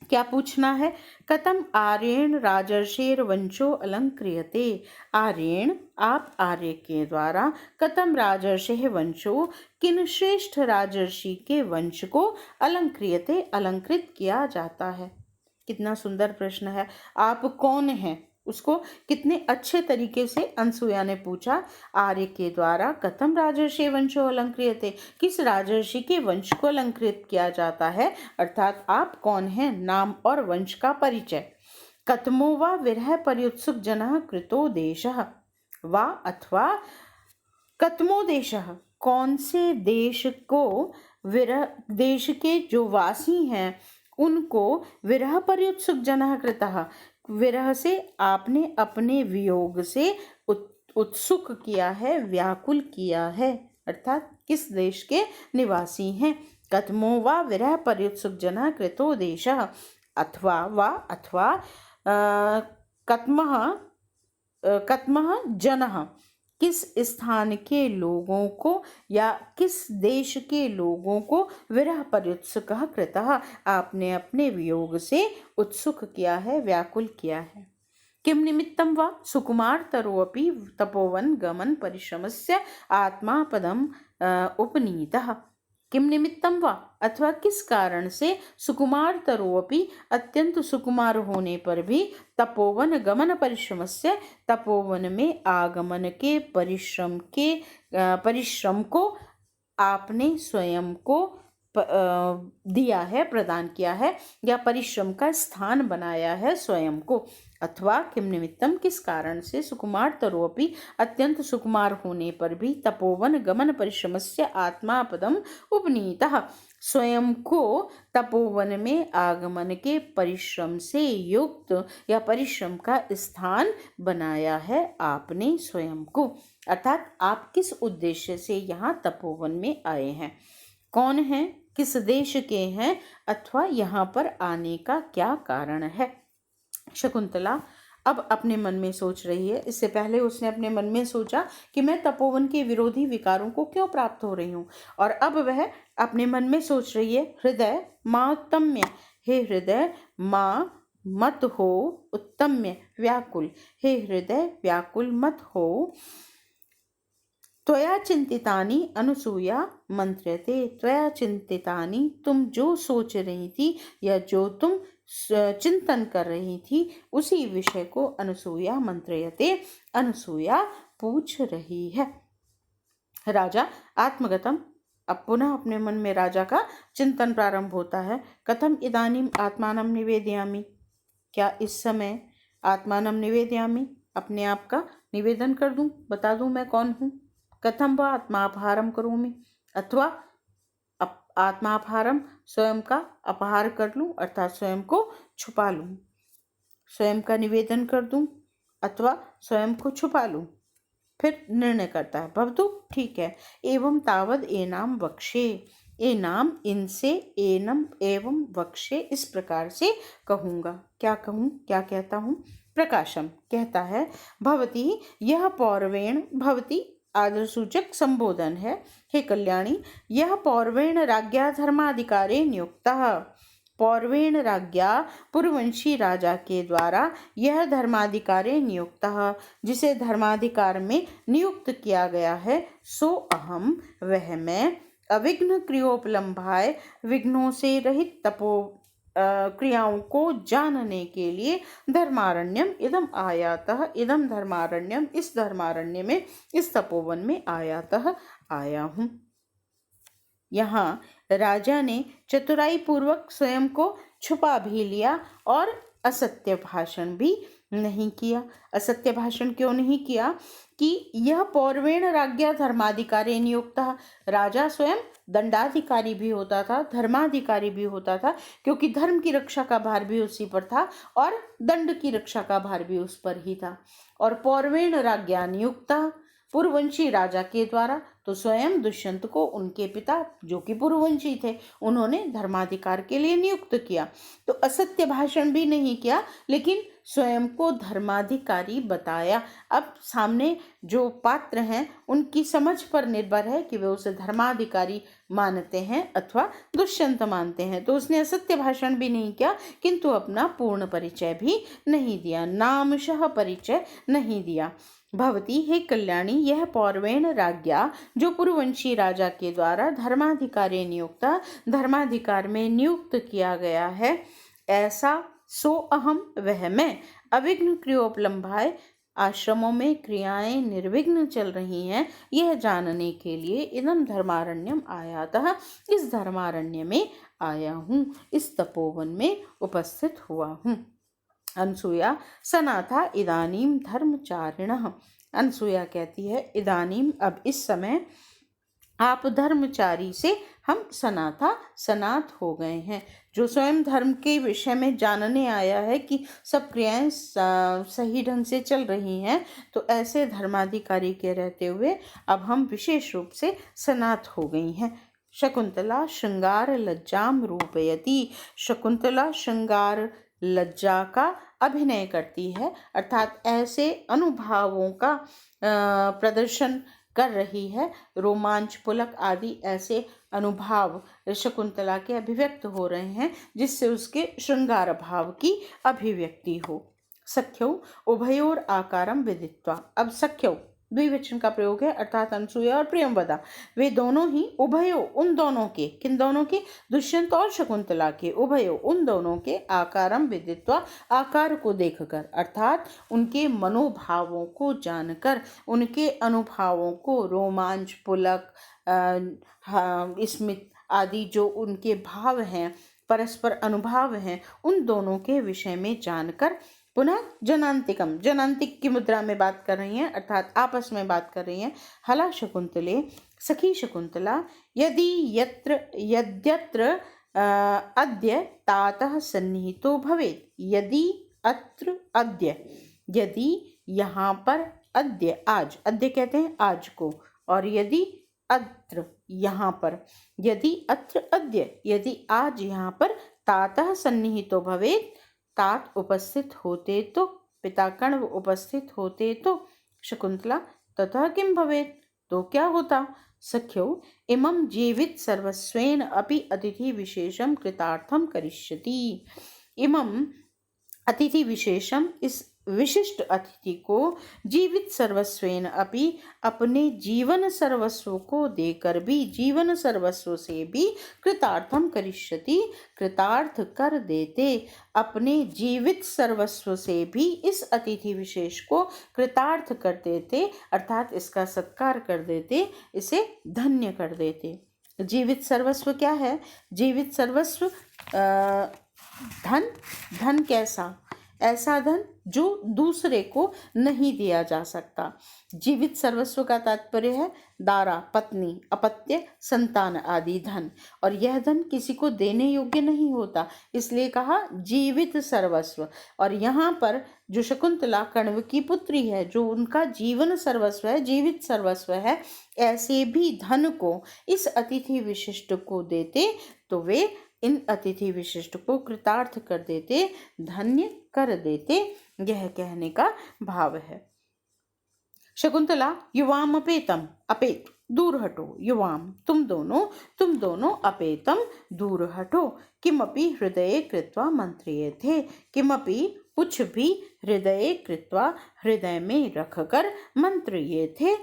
Speaker 1: क्या पूछना है, कथम आर्येण राजर्षेर वंशो अलंक्रियते, आर्येण आप आर्य के द्वारा, कथम राजर्षे वंशो किन श्रेष्ठ राजर्षि के वंश को अलंक्रियते अलंकृत किया जाता है। कितना सुंदर प्रश्न है। आप कौन हैं उसको कितने अच्छे तरीके से अनसूया ने पूछा। आर्य के द्वारा कथम राजर्षि वंशो अलंकृयते, किस राजर्षि के वंश को अलंकृत किया जाता है, अर्थात आप कौन हैं, नाम और वंश का परिचय। कथमो वा विरह पर्युत्सुक जनः कृतो देशः, वा अथवा कथमो देशः, कौन से देश को, विरह देश के जो वासी हैं उनको, विरह पर्युत्सुक जनः कृतः, विरह से आपने अपने वियोग से उत्सुक किया है, व्याकुल किया है, अर्थात किस देश के निवासी हैं। कथमो वा विरह पर्युत्सुक जनः कृतो देशः, अथवा वा अथवा कथमः जनः, किस स्थान के लोगों को या किस देश के लोगों को विरह पर्युत्सुकः कृतः, आपने अपने वियोग से उत्सुक किया है, व्याकुल किया है। किम निमित्तं वा सुकुमारतरोऽपि तपोवन गमन परिश्रमस्य आत्मा पदम उपनीतः, किम निमित्तं वा अथवा किस कारण से, सुकुमार तरोपि अत्यंत सुकुमार होने पर भी, तपोवन गमन परिश्रमस्य तपोवन में आगमन के परिश्रम को आपने स्वयं को दिया है, प्रदान किया है, या परिश्रम का स्थान बनाया है स्वयं को। अथवा किम निमित्तम, किस कारण से, सुकुमार तरोपि, अत्यंत सुकुमार होने पर भी, तपोवन गमन परिश्रमस्य आत्मा पदम उपनीतः, स्वयं को तपोवन में आगमन के परिश्रम से युक्त या परिश्रम का स्थान बनाया है आपने स्वयं को। अर्थात आप किस उद्देश्य से यहाँ तपोवन में आए हैं, कौन है, किस देश के हैं, अथवा यहाँ पर आने का क्या कारण है। शकुंतला अब अपने मन में सोच रही है। इससे पहले उसने अपने मन में सोचा कि मैं तपोवन के विरोधी विकारों को क्यों प्राप्त हो रही हूँ, और अब वह अपने मन में सोच रही है, हृदय माँ उत्तम्य, हे हृदय माँ मत हो उत्तम्य, व्याकुल, हे हृदय व्याकुल मत हो। त्वया चिंतितानि अनुसूया मंत्र्यते, त्वया चिंतितानि, तुम जो सोच रही थी या जो तुम चिंतन कर रही थी उसी विषय को अनुसूया मंत्रयते, अनुसूया पूछ रही है। राजा आत्मगतम, अब पुनः अपने मन में राजा का चिंतन प्रारंभ होता है। कथम इदानीम आत्मानं निवेदयामि, क्या इस समय आत्मानं निवेदयामि, अपने आप का निवेदन कर दूं, बता दूं मैं कौन हूं। कथम व आत्मापहारम करोमि, अथवा आत्मापहारम, स्वयं का अपहार कर लूं, अर्थात स्वयं को छुपा लूं, स्वयं का निवेदन कर दूं अथवा स्वयं को छुपा लूं। फिर निर्णय करता है, भवतु ठीक है, एवं तावद एनाम वक्षे, एनाम इनसे, एनम एवं वक्षे इस प्रकार से कहूँगा। क्या कहूँ, क्या कहता हूँ। प्रकाशम कहता है, भवती, यह पौरवेण, भवती आदर सूचक संबोधन है, हे कल्याणी, यह पौरवेण राज्ञा धर्माधिकारे नियुक्तः, पौरवेण राज्ञा पूर्ववंशी राजा के द्वारा यह धर्माधिकारे नियुक्तः, जिसे धर्माधिकार में नियुक्त किया गया है, सो अहम, वह मैं, अविघ्न क्रियोपलम्भाय, विघ्नों से रहित तपो क्रियाओं को जानने के लिए धर्मारण्यम इदम आयातः, इदम धर्मारण्यम, इस धर्मारण्य में, इस तपोवन में आयातः आया हूँ। यहाँ राजा ने चतुराई पूर्वक स्वयं को छुपा भी लिया और असत्य भाषण भी नहीं किया। असत्य भाषण क्यों नहीं किया कि यह पौरवेण राज्ञा धर्माधिकारी नियुक्त, राजा स्वयं दंडाधिकारी भी होता था, धर्माधिकारी भी होता था, क्योंकि धर्म की रक्षा का भार भी उसी पर था और दंड की रक्षा का भार भी उस पर ही था। और पौरवेण राज्ञा नियुक्त, पूर्ववंशी राजा के द्वारा, तो स्वयं दुष्यंत को उनके पिता जो कि पूर्ववंशी थे उन्होंने धर्माधिकार के लिए नियुक्त किया। तो असत्य भाषण भी नहीं किया, लेकिन स्वयं को धर्माधिकारी बताया। अब सामने जो पात्र हैं उनकी समझ पर निर्भर है कि वे उसे धर्माधिकारी मानते हैं अथवा दुष्यंत मानते हैं। तो उसने असत्य भाषण भी नहीं किया, किंतु अपना पूर्ण परिचय भी नहीं दिया, नामशः परिचय नहीं दिया। भवती, हे कल्याणी, यह पौरवेण राज्ञा जो पूर्ववंशी राजा के द्वारा धर्माधिकारी नियुक्त, धर्माधिकार में नियुक्त किया गया है, ऐसा सो अहम, वह मैं, अविघ्न क्रियोपलम्भाय, आश्रमों में क्रियाएं निर्विघ्न चल रही हैं, यह जानने के लिए इदम धर्मारण्यम आयातः, इस धर्मारण्य में आया हूँ, इस तपोवन में उपस्थित हुआ हूँ। अनसुया सनाथा इदानीम धर्मचारिणः, अनसुया कहती है, इदानीम अब इस समय, आप धर्मचारी से हम सनाथा सनात हो गए हैं। जो स्वयं धर्म के विषय में जानने आया है कि सब क्रियाएं सही ढंग से चल रही हैं, तो ऐसे धर्माधिकारी के रहते हुए अब हम विशेष रूप से सनात हो गई हैं। शकुंतला श्रृंगार लज्जाम रूपयति, शकुंतला श्रृंगार लज्जा का अभिनय करती है, अर्थात ऐसे अनुभावों का प्रदर्शन कर रही है, रोमांच पुलक आदि ऐसे अनुभाव शकुंतला के अभिव्यक्त हो रहे हैं जिससे उसके श्रृंगार भाव की अभिव्यक्ति हो। सख्यौ उभयोर आकारम विदित्वा, अब सख्यौ द्विवचन का प्रयोग है, अर्थात अनसुया और प्रियंवदा, वे दोनों ही, उभयो उन दोनों के, किन दोनों के, दुष्यंत और शकुंतला के, उभयो उन दोनों के, आकारम विदित्वा आकार को देखकर, अर्थात उनके मनोभावों को जानकर, उनके अनुभावों को, रोमांच पुलक स्मित आदि जो उनके भाव हैं, परस्पर अनुभाव हैं, उन दोनों के विषय में जानकर पुनः जनांतिकम, जनांतिक की मुद्रा में बात कर रही हैं, अर्थात आपस में बात कर रही हैं। हला शकुंतले, सखी शकुंतला, यद्यत्र अद्य तातः सन्निहितो भवेत्, यदि अत्र अद्य, यदि यहाँ पर, अद्य आज, अद्य कहते हैं आज को, और यदि अत्र यहाँ पर, यदि अत्र अद्य, यदि आज यहाँ पर, तातः सन्निहितो भवेत्, तात उपस्थित होते तो, पिता कर्ण उपस्थित होते तो, शकुंतला ततः किम भवेत्, तो क्या होता। सख्यो इमं जीवित सर्वस्वेन अपि अतिथि विशेषम कृतार्थम करिष्यति, इमं अतिथि विशेषम, इस विशिष्ट अतिथि को, जीवित सर्वस्वेन अपि, अपने जीवन सर्वस्व को देकर भी, जीवन सर्वस्व से भी, कृतार्थम करिष्यति, कृतार्थ कर देते, अपने जीवित सर्वस्व से भी इस अतिथि विशेष को कृतार्थ कर देते, अर्थात इसका सत्कार कर देते, इसे धन्य कर देते। जीवित सर्वस्व क्या है? जीवित सर्वस्व धन, धन कैसा? ऐसा धन जो दूसरे को नहीं दिया जा सकता। जीवित सर्वस्व का तात्पर्य है दारा, पत्नी, अपत्य, संतान आदि धन, और यह धन किसी को देने योग्य नहीं होता, इसलिए कहा जीवित सर्वस्व। और यहाँ पर जो शकुंतला कण्व की पुत्री है, जो उनका जीवन सर्वस्व है, जीवित सर्वस्व है, ऐसे भी धन को इस अतिथि विशिष्ट को देते तो वे इन अतिथि विशिष्ट को कृतार्थ कर देते, धन्य कर देते, यह कहने का भाव है। शकुंतला युवाम अपेतम, अपेत दूर हटो, युवाम तुम दोनों अपेतम दूर हटो, किमपि हृदये कृत्वा मंत्रियेथे, किमपि कुछ भी हृदये कृत्वा हृदय में रखकर मंत्रियेथे,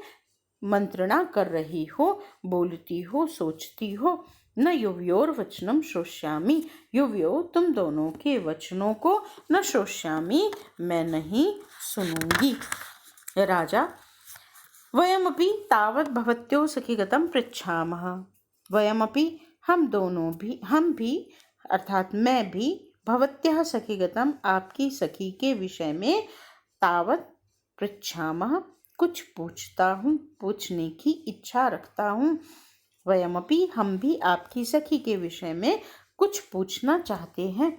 Speaker 1: मंत्रणा कर रही हो, बोलती हो, सोचती हो। न युवयोर वचनम श्रोष्यामि, युवयो तुम दोनों के वचनों को न श्रोष्यामि, मैं नहीं सुनूंगी। राजा वयमपि तावत् भवत्यो सखीगतं पृच्छामः, वयमपि हम दोनों भी, हम भी अर्थात मैं भी, भवत्यः सखीगतं आपकी सखी के विषय में, तावत् पृच्छामः कुछ पूछता हूँ, पूछने की इच्छा रखता हूँ। वयमपि हम भी आपकी सखी के विषय में कुछ पूछना चाहते हैं।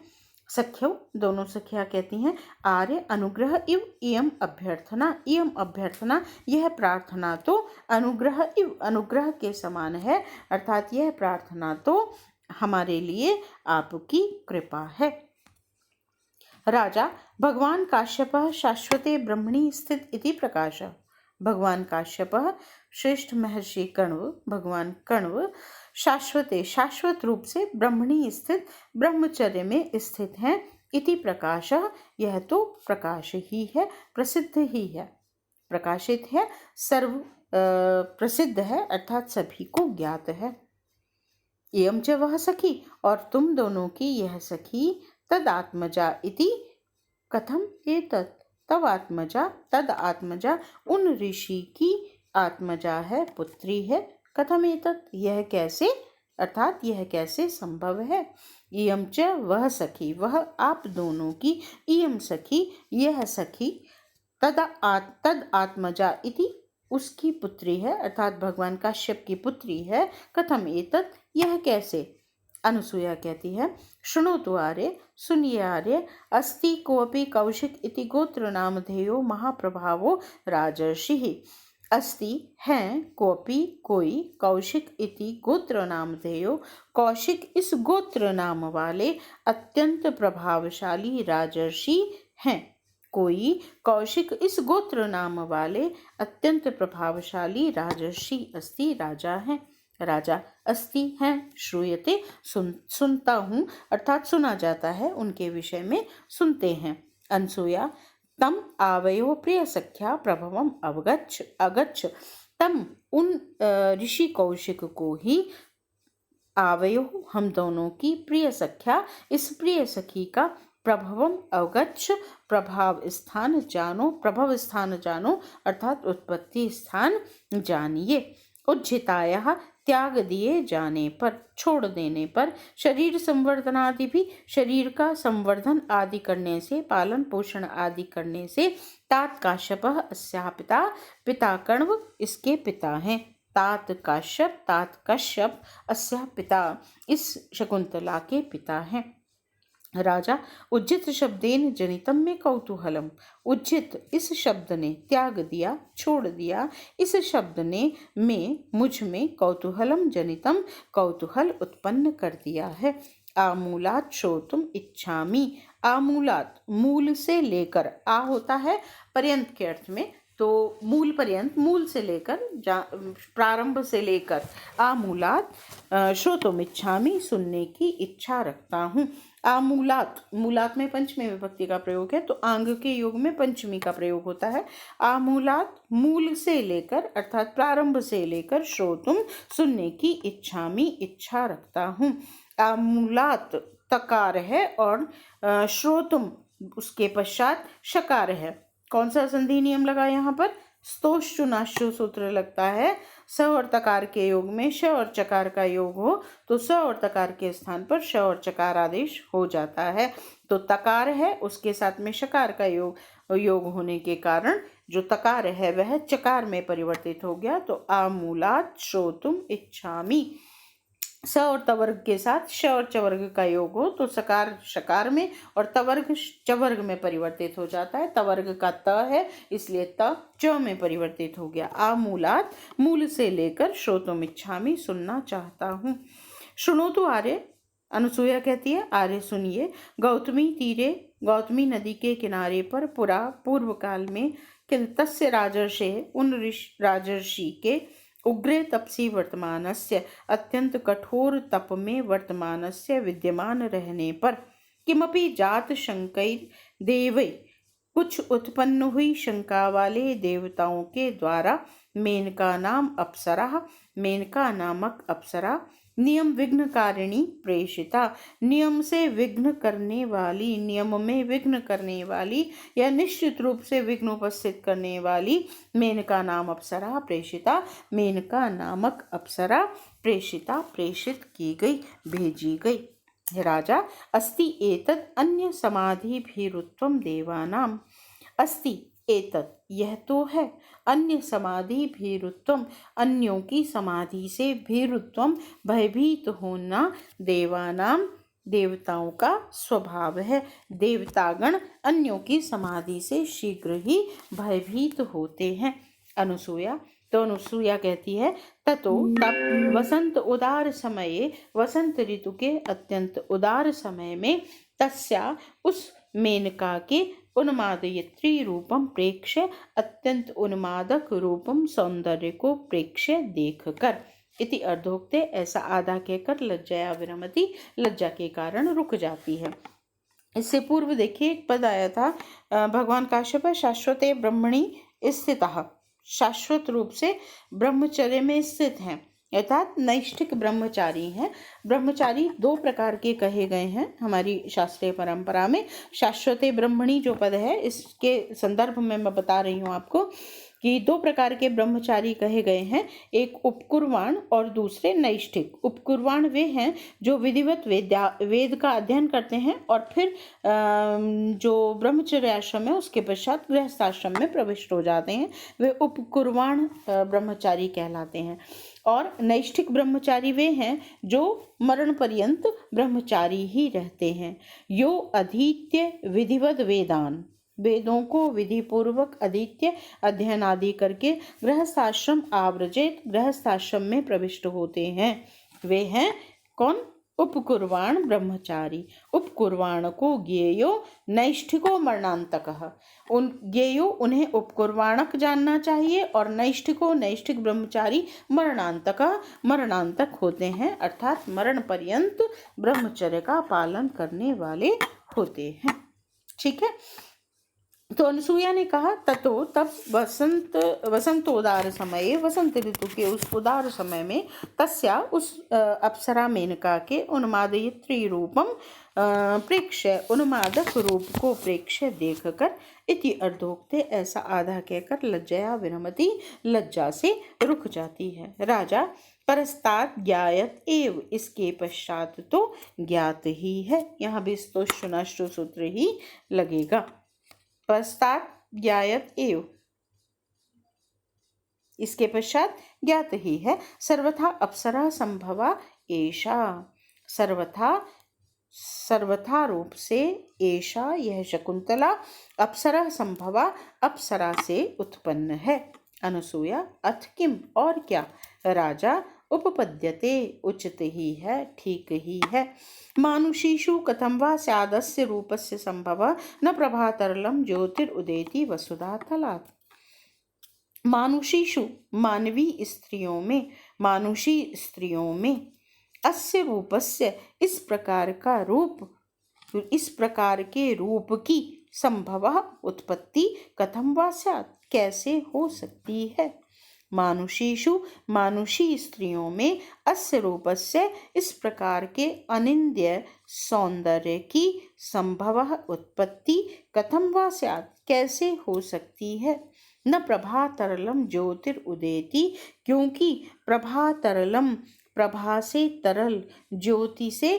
Speaker 1: सख्यो दोनों सखियां कहती हैं, आर्य अनुग्रह इव इयम अभ्यर्थना, इयम अभ्यर्थना यह प्रार्थना तो अनुग्रह इव अनुग्रह के समान है, अर्थात यह प्रार्थना तो हमारे लिए आपकी कृपा है। राजा भगवान काश्यपः शाश्वते ब्रह्मणि स्थित इति प्रकाशः, भगवान काश्यपः श्रेष्ठ महर्षि कण्व, भगवान कण्व शाश्वते शाश्वत रूप से ब्रह्मणि स्थित ब्रह्मचर्य में स्थित हैं, इति प्रकाशः यह तो प्रकाश ही है, प्रसिद्ध ही है, प्रकाशित है, सर्व प्रसिद्ध है, अर्थात सभी को ज्ञात है। एवं च वह सखी, और तुम दोनों की यह सखी, तद आत्मजा इति कथम एतत्, तब आत्मजा, तद आत्मजा उन ऋषि की आत्मजा है, पुत्री है, कथम एतत् यह कैसे, अर्थात यह कैसे संभव है। इयम च वह सखी, वह आप दोनों की, इयम सखी यह सखी, तद आत्मजा इति उसकी पुत्री है, अर्थात भगवान काश्यप की पुत्री है, कथम एतत् यह कैसे। अनुसूया कहती है, शृणोतु आर्य, सुनिए आर्य, अस्ति कोऽपि कौशिक इति गोत्र नामधेयो महाप्रभावो राजर्षिः, अस्ति है कोऽपि कोई, कौशिक इति गोत्र नामधेयो, कौशिक इस गोत्र नाम वाले अत्यंत प्रभावशाली राजर्षि हैं, कोई कौशिक इस गोत्र नाम वाले अत्यंत प्रभावशाली राजर्षि अस्ति राजा हैं। राजा अस्ति हैं, श्रूयते सुनता हूँ, अर्थात सुना जाता है, उनके विषय में सुनते हैं। अनसूया तम आवयो प्रिय सख्या प्रभवम अगच्छ, तम उन ऋषि कौशिक को ही, आवयो हम दोनों की, प्रिय सख्या इस प्रिय सखी का, प्रभवम अवगच्छ प्रभाव स्थान जानो, प्रभव स्थान जानो, अर्थात उत्पत्ति स्थान जानिए। उज्झितायः त्याग दिए जाने पर, छोड़ देने पर, शरीर संवर्धनादि भी शरीर का संवर्धन आदि करने से, पालन पोषण आदि करने से, तात काश्यपः अस्याः पिता, पिता कण्व इसके पिता हैं। तात कश्यप अस्याः पिता इस शकुंतला के पिता हैं। राजा उज्जित शब्देन जनितम में कौतूहलम, उज्जित इस शब्द ने त्याग दिया, छोड़ दिया, इस शब्द ने में मुझ में कौतूहलम जनितम कौतूहल उत्पन्न कर दिया है। आमूलात श्रोतुम इच्छामि, आमूलात मूल से लेकर, आ होता है पर्यंत के अर्थ में, तो मूल पर्यंत, मूल से लेकर, प्रारंभ से लेकर, आमूलात श्रोतुम इच्छामि सुनने की इच्छा रखता हूँ। आमूलात, मूलात में पंचमी विभक्ति का प्रयोग है, तो आंग के योग में पंचमी का प्रयोग होता है। आमूलात मूल से लेकर अर्थात प्रारंभ से लेकर, श्रोतुम सुनने की इच्छामि इच्छा रखता हूँ। आमूलात तकार है और श्रोतुम उसके पश्चात शकार है। कौन सा संधि नियम लगा यहाँ पर? स्तोश्चुनाश्चु सूत्र लगता है। स और तकार के योग में श और चकार का योग हो तो स और तकार के स्थान पर श और चकार आदेश हो जाता है। तो तकार है उसके साथ में शकार का योग होने के कारण जो तकार है वह चकार में परिवर्तित हो गया। तो आमूलात श्रोतुम इच्छामि। स और तवर्ग के साथ श और चवर्ग का योग हो तो सकार शकार में और तवर्ग चवर्ग में परिवर्तित हो जाता है। तवर्ग का त है इसलिए त च में परिवर्तित हो गया। आमूलात मूल से लेकर, श्रोतुम इच्छामि सुनना चाहता हूँ। शुणोतु आर्य, अनुसूया कहती है आर्य सुनिए। गौतमी तीरे, गौतमी नदी के किनारे पर पुरा पूर्व काल में तस्य राजर्षे उन राजर्षि के उग्रे तपसी वर्तमानस्य अत्यंत कठोर तप में वर्तमानस्य विद्यमान रहने पर किमपि जात शंकैर देवै, कुछ उत्पन्न हुई शंका वाले देवताओं के द्वारा मेनका नाम अप्सरा, मेनका नामक अप्सरा नियम विघ्नकारिणी प्रेषिता, नियम से विघ्न करने वाली, नियम में विघ्न करने वाली या निश्चित रूप से विघ्न उपस्थित करने वाली मेनका नाम अप्सरा प्रेषिता, मेनका नामक अप्सरा प्रेषिता प्रेषित की गई, भेजी गई। राजा अस्ति एतत् अन्य समाधि भीरुत्वम देवानाम, अस्ति एतत् यह तो है, अन्य समाधि भीरुत्वम अन्यों की समाधि से, भीरुत्वम भयभीत होना, देवानाम देवताओं का स्वभाव है। देवतागण अन्यों की समाधि से शीघ्र ही भयभीत होते हैं। अनुसूया, तो अनुसूया कहती है ततो तब वसंत उदार समये, वसंत ऋतु के अत्यंत उदार समय में, तस्या उस मेनका के उन्मादयत्री रूपम प्रेक्ष्य, अत्यंत उन्मादक रूपम सौंदर्य को प्रेक्ष्य देख कर, इति अर्धोक्ते ऐसा आधा कहकर लज्जया विरमति, लज्जा के कारण रुक जाती है। इससे पूर्व देखिए एक पद आया था भगवान काश्यप शाश्वते ब्रह्मणि स्थितः, शाश्वत रूप से ब्रह्मचर्य में स्थित हैं अर्थात नैष्ठिक ब्रह्मचारी हैं। ब्रह्मचारी दो प्रकार के कहे गए हैं हमारी शास्त्रीय परंपरा में। शाश्वते ब्रह्मणी जो पद है इसके संदर्भ में मैं बता रही हूँ आपको कि दो प्रकार के ब्रह्मचारी कहे गए हैं, एक उपकुर्वाण और दूसरे नैष्ठिक। उपकुर्वाण वे हैं जो विधिवत वेद का अध्ययन करते हैं और फिर जो ब्रह्मचर्य आश्रम है उसके पश्चात गृहस्थाश्रम में प्रविष्ट हो जाते हैं, वे उपकुर्वाण ब्रह्मचारी कहलाते हैं। और नैष्ठिक ब्रह्मचारी वे हैं जो मरण पर्यंत ब्रह्मचारी ही रहते हैं। यो अधीत्य विधिवत वेदान, वेदों को विधि पूर्वक अधीत्य अध्ययन आदि करके गृहस्थाश्रम आवृजित गृहस्थाश्रम में प्रविष्ट होते हैं, वे हैं कौन? उपकुर्वाण ब्रह्मचारी। उपकुर्वाण को ज्ञेयो नैष्ठिको मरणांतकः, उन ज्ञेयो उन्हें उपकुर्वाणक जानना चाहिए और नैष्ठिको नैष्ठिक ब्रह्मचारी मरणांतकः मरणांतक होते हैं अर्थात मरण पर्यंत ब्रह्मचर्य का पालन करने वाले होते हैं। ठीक है। तो अनसुईया ने कहा ततो तब वसंतोदार समय, वसंत ऋतु के उस उदार समय में, तस्या उस अप्सरा मेनका के उन्मादयित्री रूपम प्रेक्ष्य, उन्मादक रूप को प्रेक्ष्य देखकर, इति अर्धोक्ते ऐसा आधा कहकर, लज्जया विरमति, लज्जा से रुक जाती है। राजा परस्तात् ज्ञायत एव, इसके पश्चात तो ज्ञात ही है। यहाँ भी स्तोष्णु सूत्र ही लगेगा। पश्चात ज्ञायत एव, इसके पश्चात ज्ञात ही है। सर्वथा अप्सरा संभवा एषा, सर्वथा रूप से, एषा यह शकुंतला, अप्सरा संभवा अप्सरा से उत्पन्न है। अनुसूया अथ किम और क्या, राजा उपपद्यते उचित ही है, ठीक ही है। मानुषीषु कथम वा स्यादस्य रूपस्य संभव, न प्रभातरलम ज्योतिरुदेति वसुधा तलात्। मानुषीषु मानवी स्त्रियों में, मानुषी स्त्रियों में, अस्य रूपस्य इस प्रकार का रूप, इस प्रकार के रूप की, संभव उत्पत्ति, कथम वा स्यात् कैसे हो सकती है। मानुषीषु मानुषी स्त्रियों में, अस्य रूपस्य इस प्रकार के अनिंद्य सौंदर्य की, संभव उत्पत्ति, कथम वा स्यात् कैसे हो सकती है। न प्रभा तरलम ज्योतिरुदेति, क्योंकि प्रभा तरलम प्रभा से तरल, ज्योति से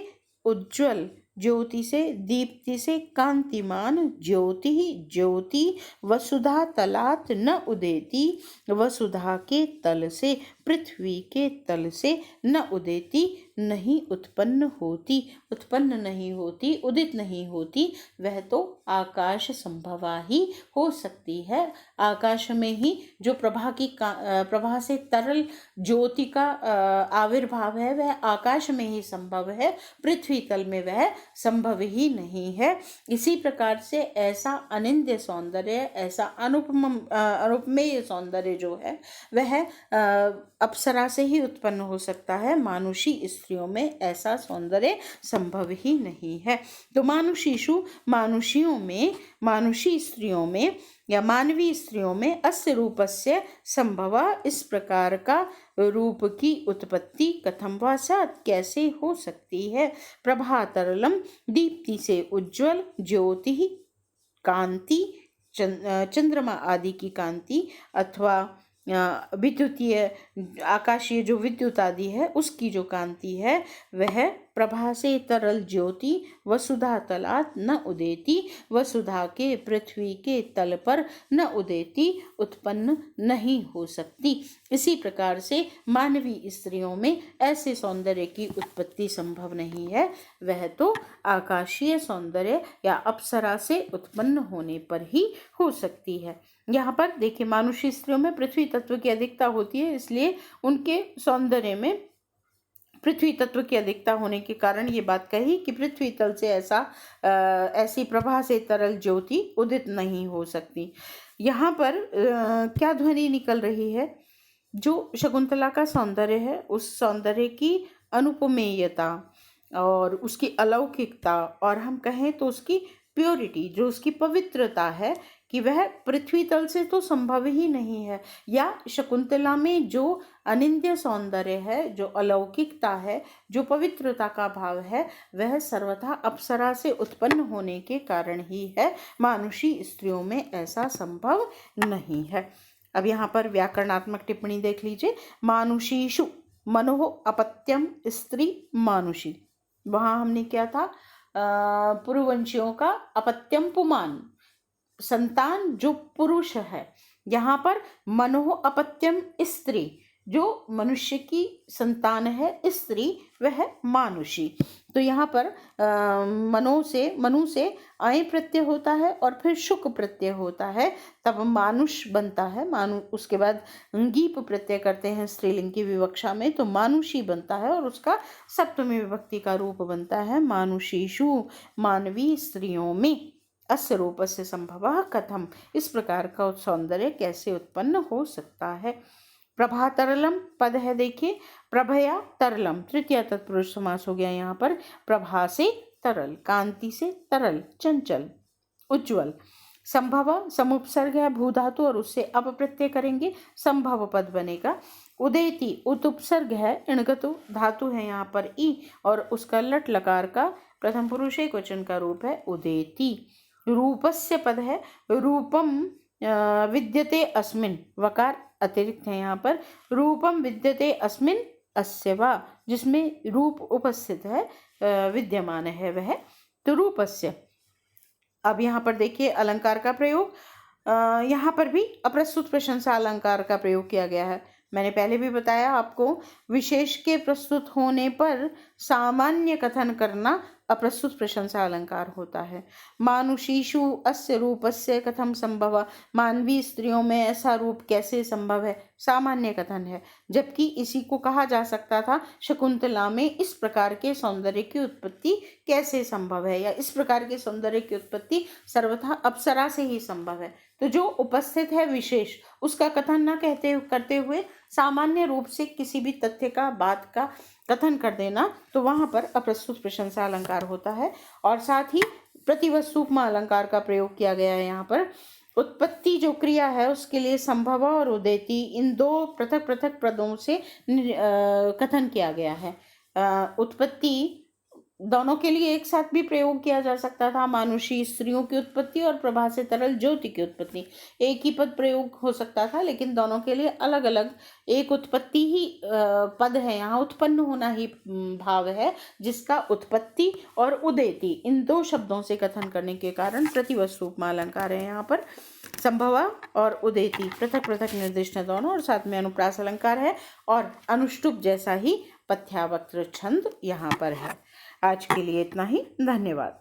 Speaker 1: उज्ज्वल, ज्योति से दीप्ति से कांतिमान, ज्योति ही ज्योति, वसुधा तलात् न उदेति, वसुधा के तल से, पृथ्वी के तल से, न उदेति नहीं उत्पन्न होती, उत्पन्न नहीं होती, उदित नहीं होती, वह तो आकाश संभवा ही हो सकती है। आकाश में ही जो प्रभा से तरल ज्योति का आविर्भाव है वह आकाश में ही संभव है, पृथ्वी तल में वह संभव ही नहीं है। इसी प्रकार से ऐसा अनिंद्य सौंदर्य, ऐसा अनुपमेय सौंदर्य जो है वह अप्सरा से ही उत्पन्न हो सकता है। मानुषी स्त्रियों में ऐसा सौंदर्य संभव ही नहीं है। तो मानुषीषु मानुषियों में, मानुषी स्त्रियों में या मानवीय स्त्रियों में, अस्य रूपस्य संभव इस प्रकार का रूप की उत्पत्ति, कथम वा स्यात् कैसे हो सकती है। प्रभातरलम दीप्ति से उज्ज्वल, ज्योति कांति, चंद्रमा आदि की कांति, अथवा विद्युतीय आकाशीय जो विद्युत आदि है उसकी जो कांति है वह प्रभा से तरल ज्योति, वसुधा तलात् न उदेति, वसुधा के पृथ्वी के तल पर न उदेति उत्पन्न नहीं हो सकती। इसी प्रकार से मानवी स्त्रियों में ऐसे सौंदर्य की उत्पत्ति संभव नहीं है, वह तो आकाशीय सौंदर्य या अप्सरा से उत्पन्न होने पर ही हो सकती है। यहाँ पर देखिए मानुषी स्त्रियों में पृथ्वी तत्व की अधिकता होती है, इसलिए उनके सौंदर्य में पृथ्वी तत्व की अधिकता होने के कारण ये बात कही कि पृथ्वी तल से ऐसी प्रभा से तरल ज्योति उदित नहीं हो सकती। यहाँ पर क्या ध्वनि निकल रही है, जो शकुंतला का सौंदर्य है उस सौंदर्य की अनुपमेयता और उसकी अलौकिकता, और हम कहें तो उसकी प्योरिटी, जो उसकी पवित्रता है, कि वह पृथ्वी तल से तो संभव ही नहीं है। या शकुंतला में जो अनिंद्य सौंदर्य है, जो अलौकिकता है, जो पवित्रता का भाव है, वह सर्वथा अप्सरा से उत्पन्न होने के कारण ही है। मानुषी स्त्रियों में ऐसा संभव नहीं है। अब यहाँ पर व्याकरणात्मक टिप्पणी देख लीजिए। मानुषीषु मनोह अपत्यम स्त्री मानुषी, वहाँ हमने क्या था, पुरुवंशियों का अपत्यम पुमान, संतान जो पुरुष है। यहाँ पर मनोह अपत्यम स्त्री, जो मनुष्य की संतान है स्त्री, वह मानुषी। तो यहाँ पर मनु से आय प्रत्यय होता है और फिर शुक प्रत्यय होता है, तब मानुष बनता है। उसके बाद गीप प्रत्यय करते हैं स्त्रीलिंग की विवक्षा में, तो मानुषी बनता है और उसका सप्तमी विभक्ति का रूप बनता है मानुषीषु, मानवी स्त्रियों में। अस्य रूपस्य संभवः कथम, इस प्रकार का सौंदर्य कैसे उत्पन्न हो सकता है। प्रभा तरलम पद है, देखिए प्रभया तरलम, तृतीय तत्पुरुष समास हो गया यहाँ पर। प्रभा से तरल, कांति से तरल, चंचल, उज्ज्वल। संभव समुपसर्ग है भू धातु और उससे अप प्रत्यय करेंगे, संभव पद बनेगा। उदेति उत उपसर्ग है इणगतु, धातु है यहाँ पर ई और उसका लट लकार का प्रथम पुरुष एक वचन का रूप है उदेति। रूपस्य पद है रूपम विद्यते अस्मिन्, वकार अतिरिक्त है यहाँ पर, रूपम विद्यते अस्मिन् अस्य वा, जिसमें रूप उपस्थित है विद्यमान है वह, तो रूपस्य। अब यहाँ पर देखिए अलंकार का प्रयोग, यहाँ पर भी अप्रस्तुत प्रशंसा अलंकार का प्रयोग किया गया है। मैंने पहले भी बताया आपको, विशेष के प्रस्तुत होने पर सामान्य कथन करना अप्रस्तुत प्रशंसा अलंकार होता है। मानुषीषु अस्य रूपस्य कथम संभव, मानवीय स्त्रियों में ऐसा रूप कैसे संभव है, सामान्य कथन है। जबकि इसी को कहा जा सकता था शकुंतला में इस प्रकार के सौंदर्य की उत्पत्ति कैसे संभव है, या इस प्रकार के सौंदर्य की उत्पत्ति सर्वथा अप्सरा से ही संभव है। तो जो उपस्थित है विशेष, उसका कथन न करते हुए सामान्य रूप से किसी भी तथ्य का, बात का कथन कर देना, तो वहां पर अप्रस्तुत प्रशंसा अलंकार होता है। और साथ ही प्रतिवस्तु उपमा अलंकार का प्रयोग किया गया है। यहाँ पर उत्पत्ति जो क्रिया है उसके लिए संभव और उदेति, इन दो पृथक पृथक पदों से कथन किया गया है। उत्पत्ति दोनों के लिए एक साथ भी प्रयोग किया जा सकता था, मानुषी स्त्रियों की उत्पत्ति और प्रभा से तरल ज्योति की उत्पत्ति, एक ही पद प्रयोग हो सकता था, लेकिन दोनों के लिए अलग अलग एक उत्पत्ति ही पद है। यहाँ उत्पन्न होना ही भाव है, जिसका उत्पत्ति और उदेति इन दो शब्दों से कथन करने के कारण प्रतिवस्तु उपमा अलंकार है। यहाँ पर संभवा और उदेति पृथक पृथक निर्दिष्ट है दोनों, और साथ में अनुप्रास अलंकार है और अनुष्टुप जैसा ही पथ्यावक्त्र छंद यहाँ पर है। आज के लिए इतना ही, धन्यवाद।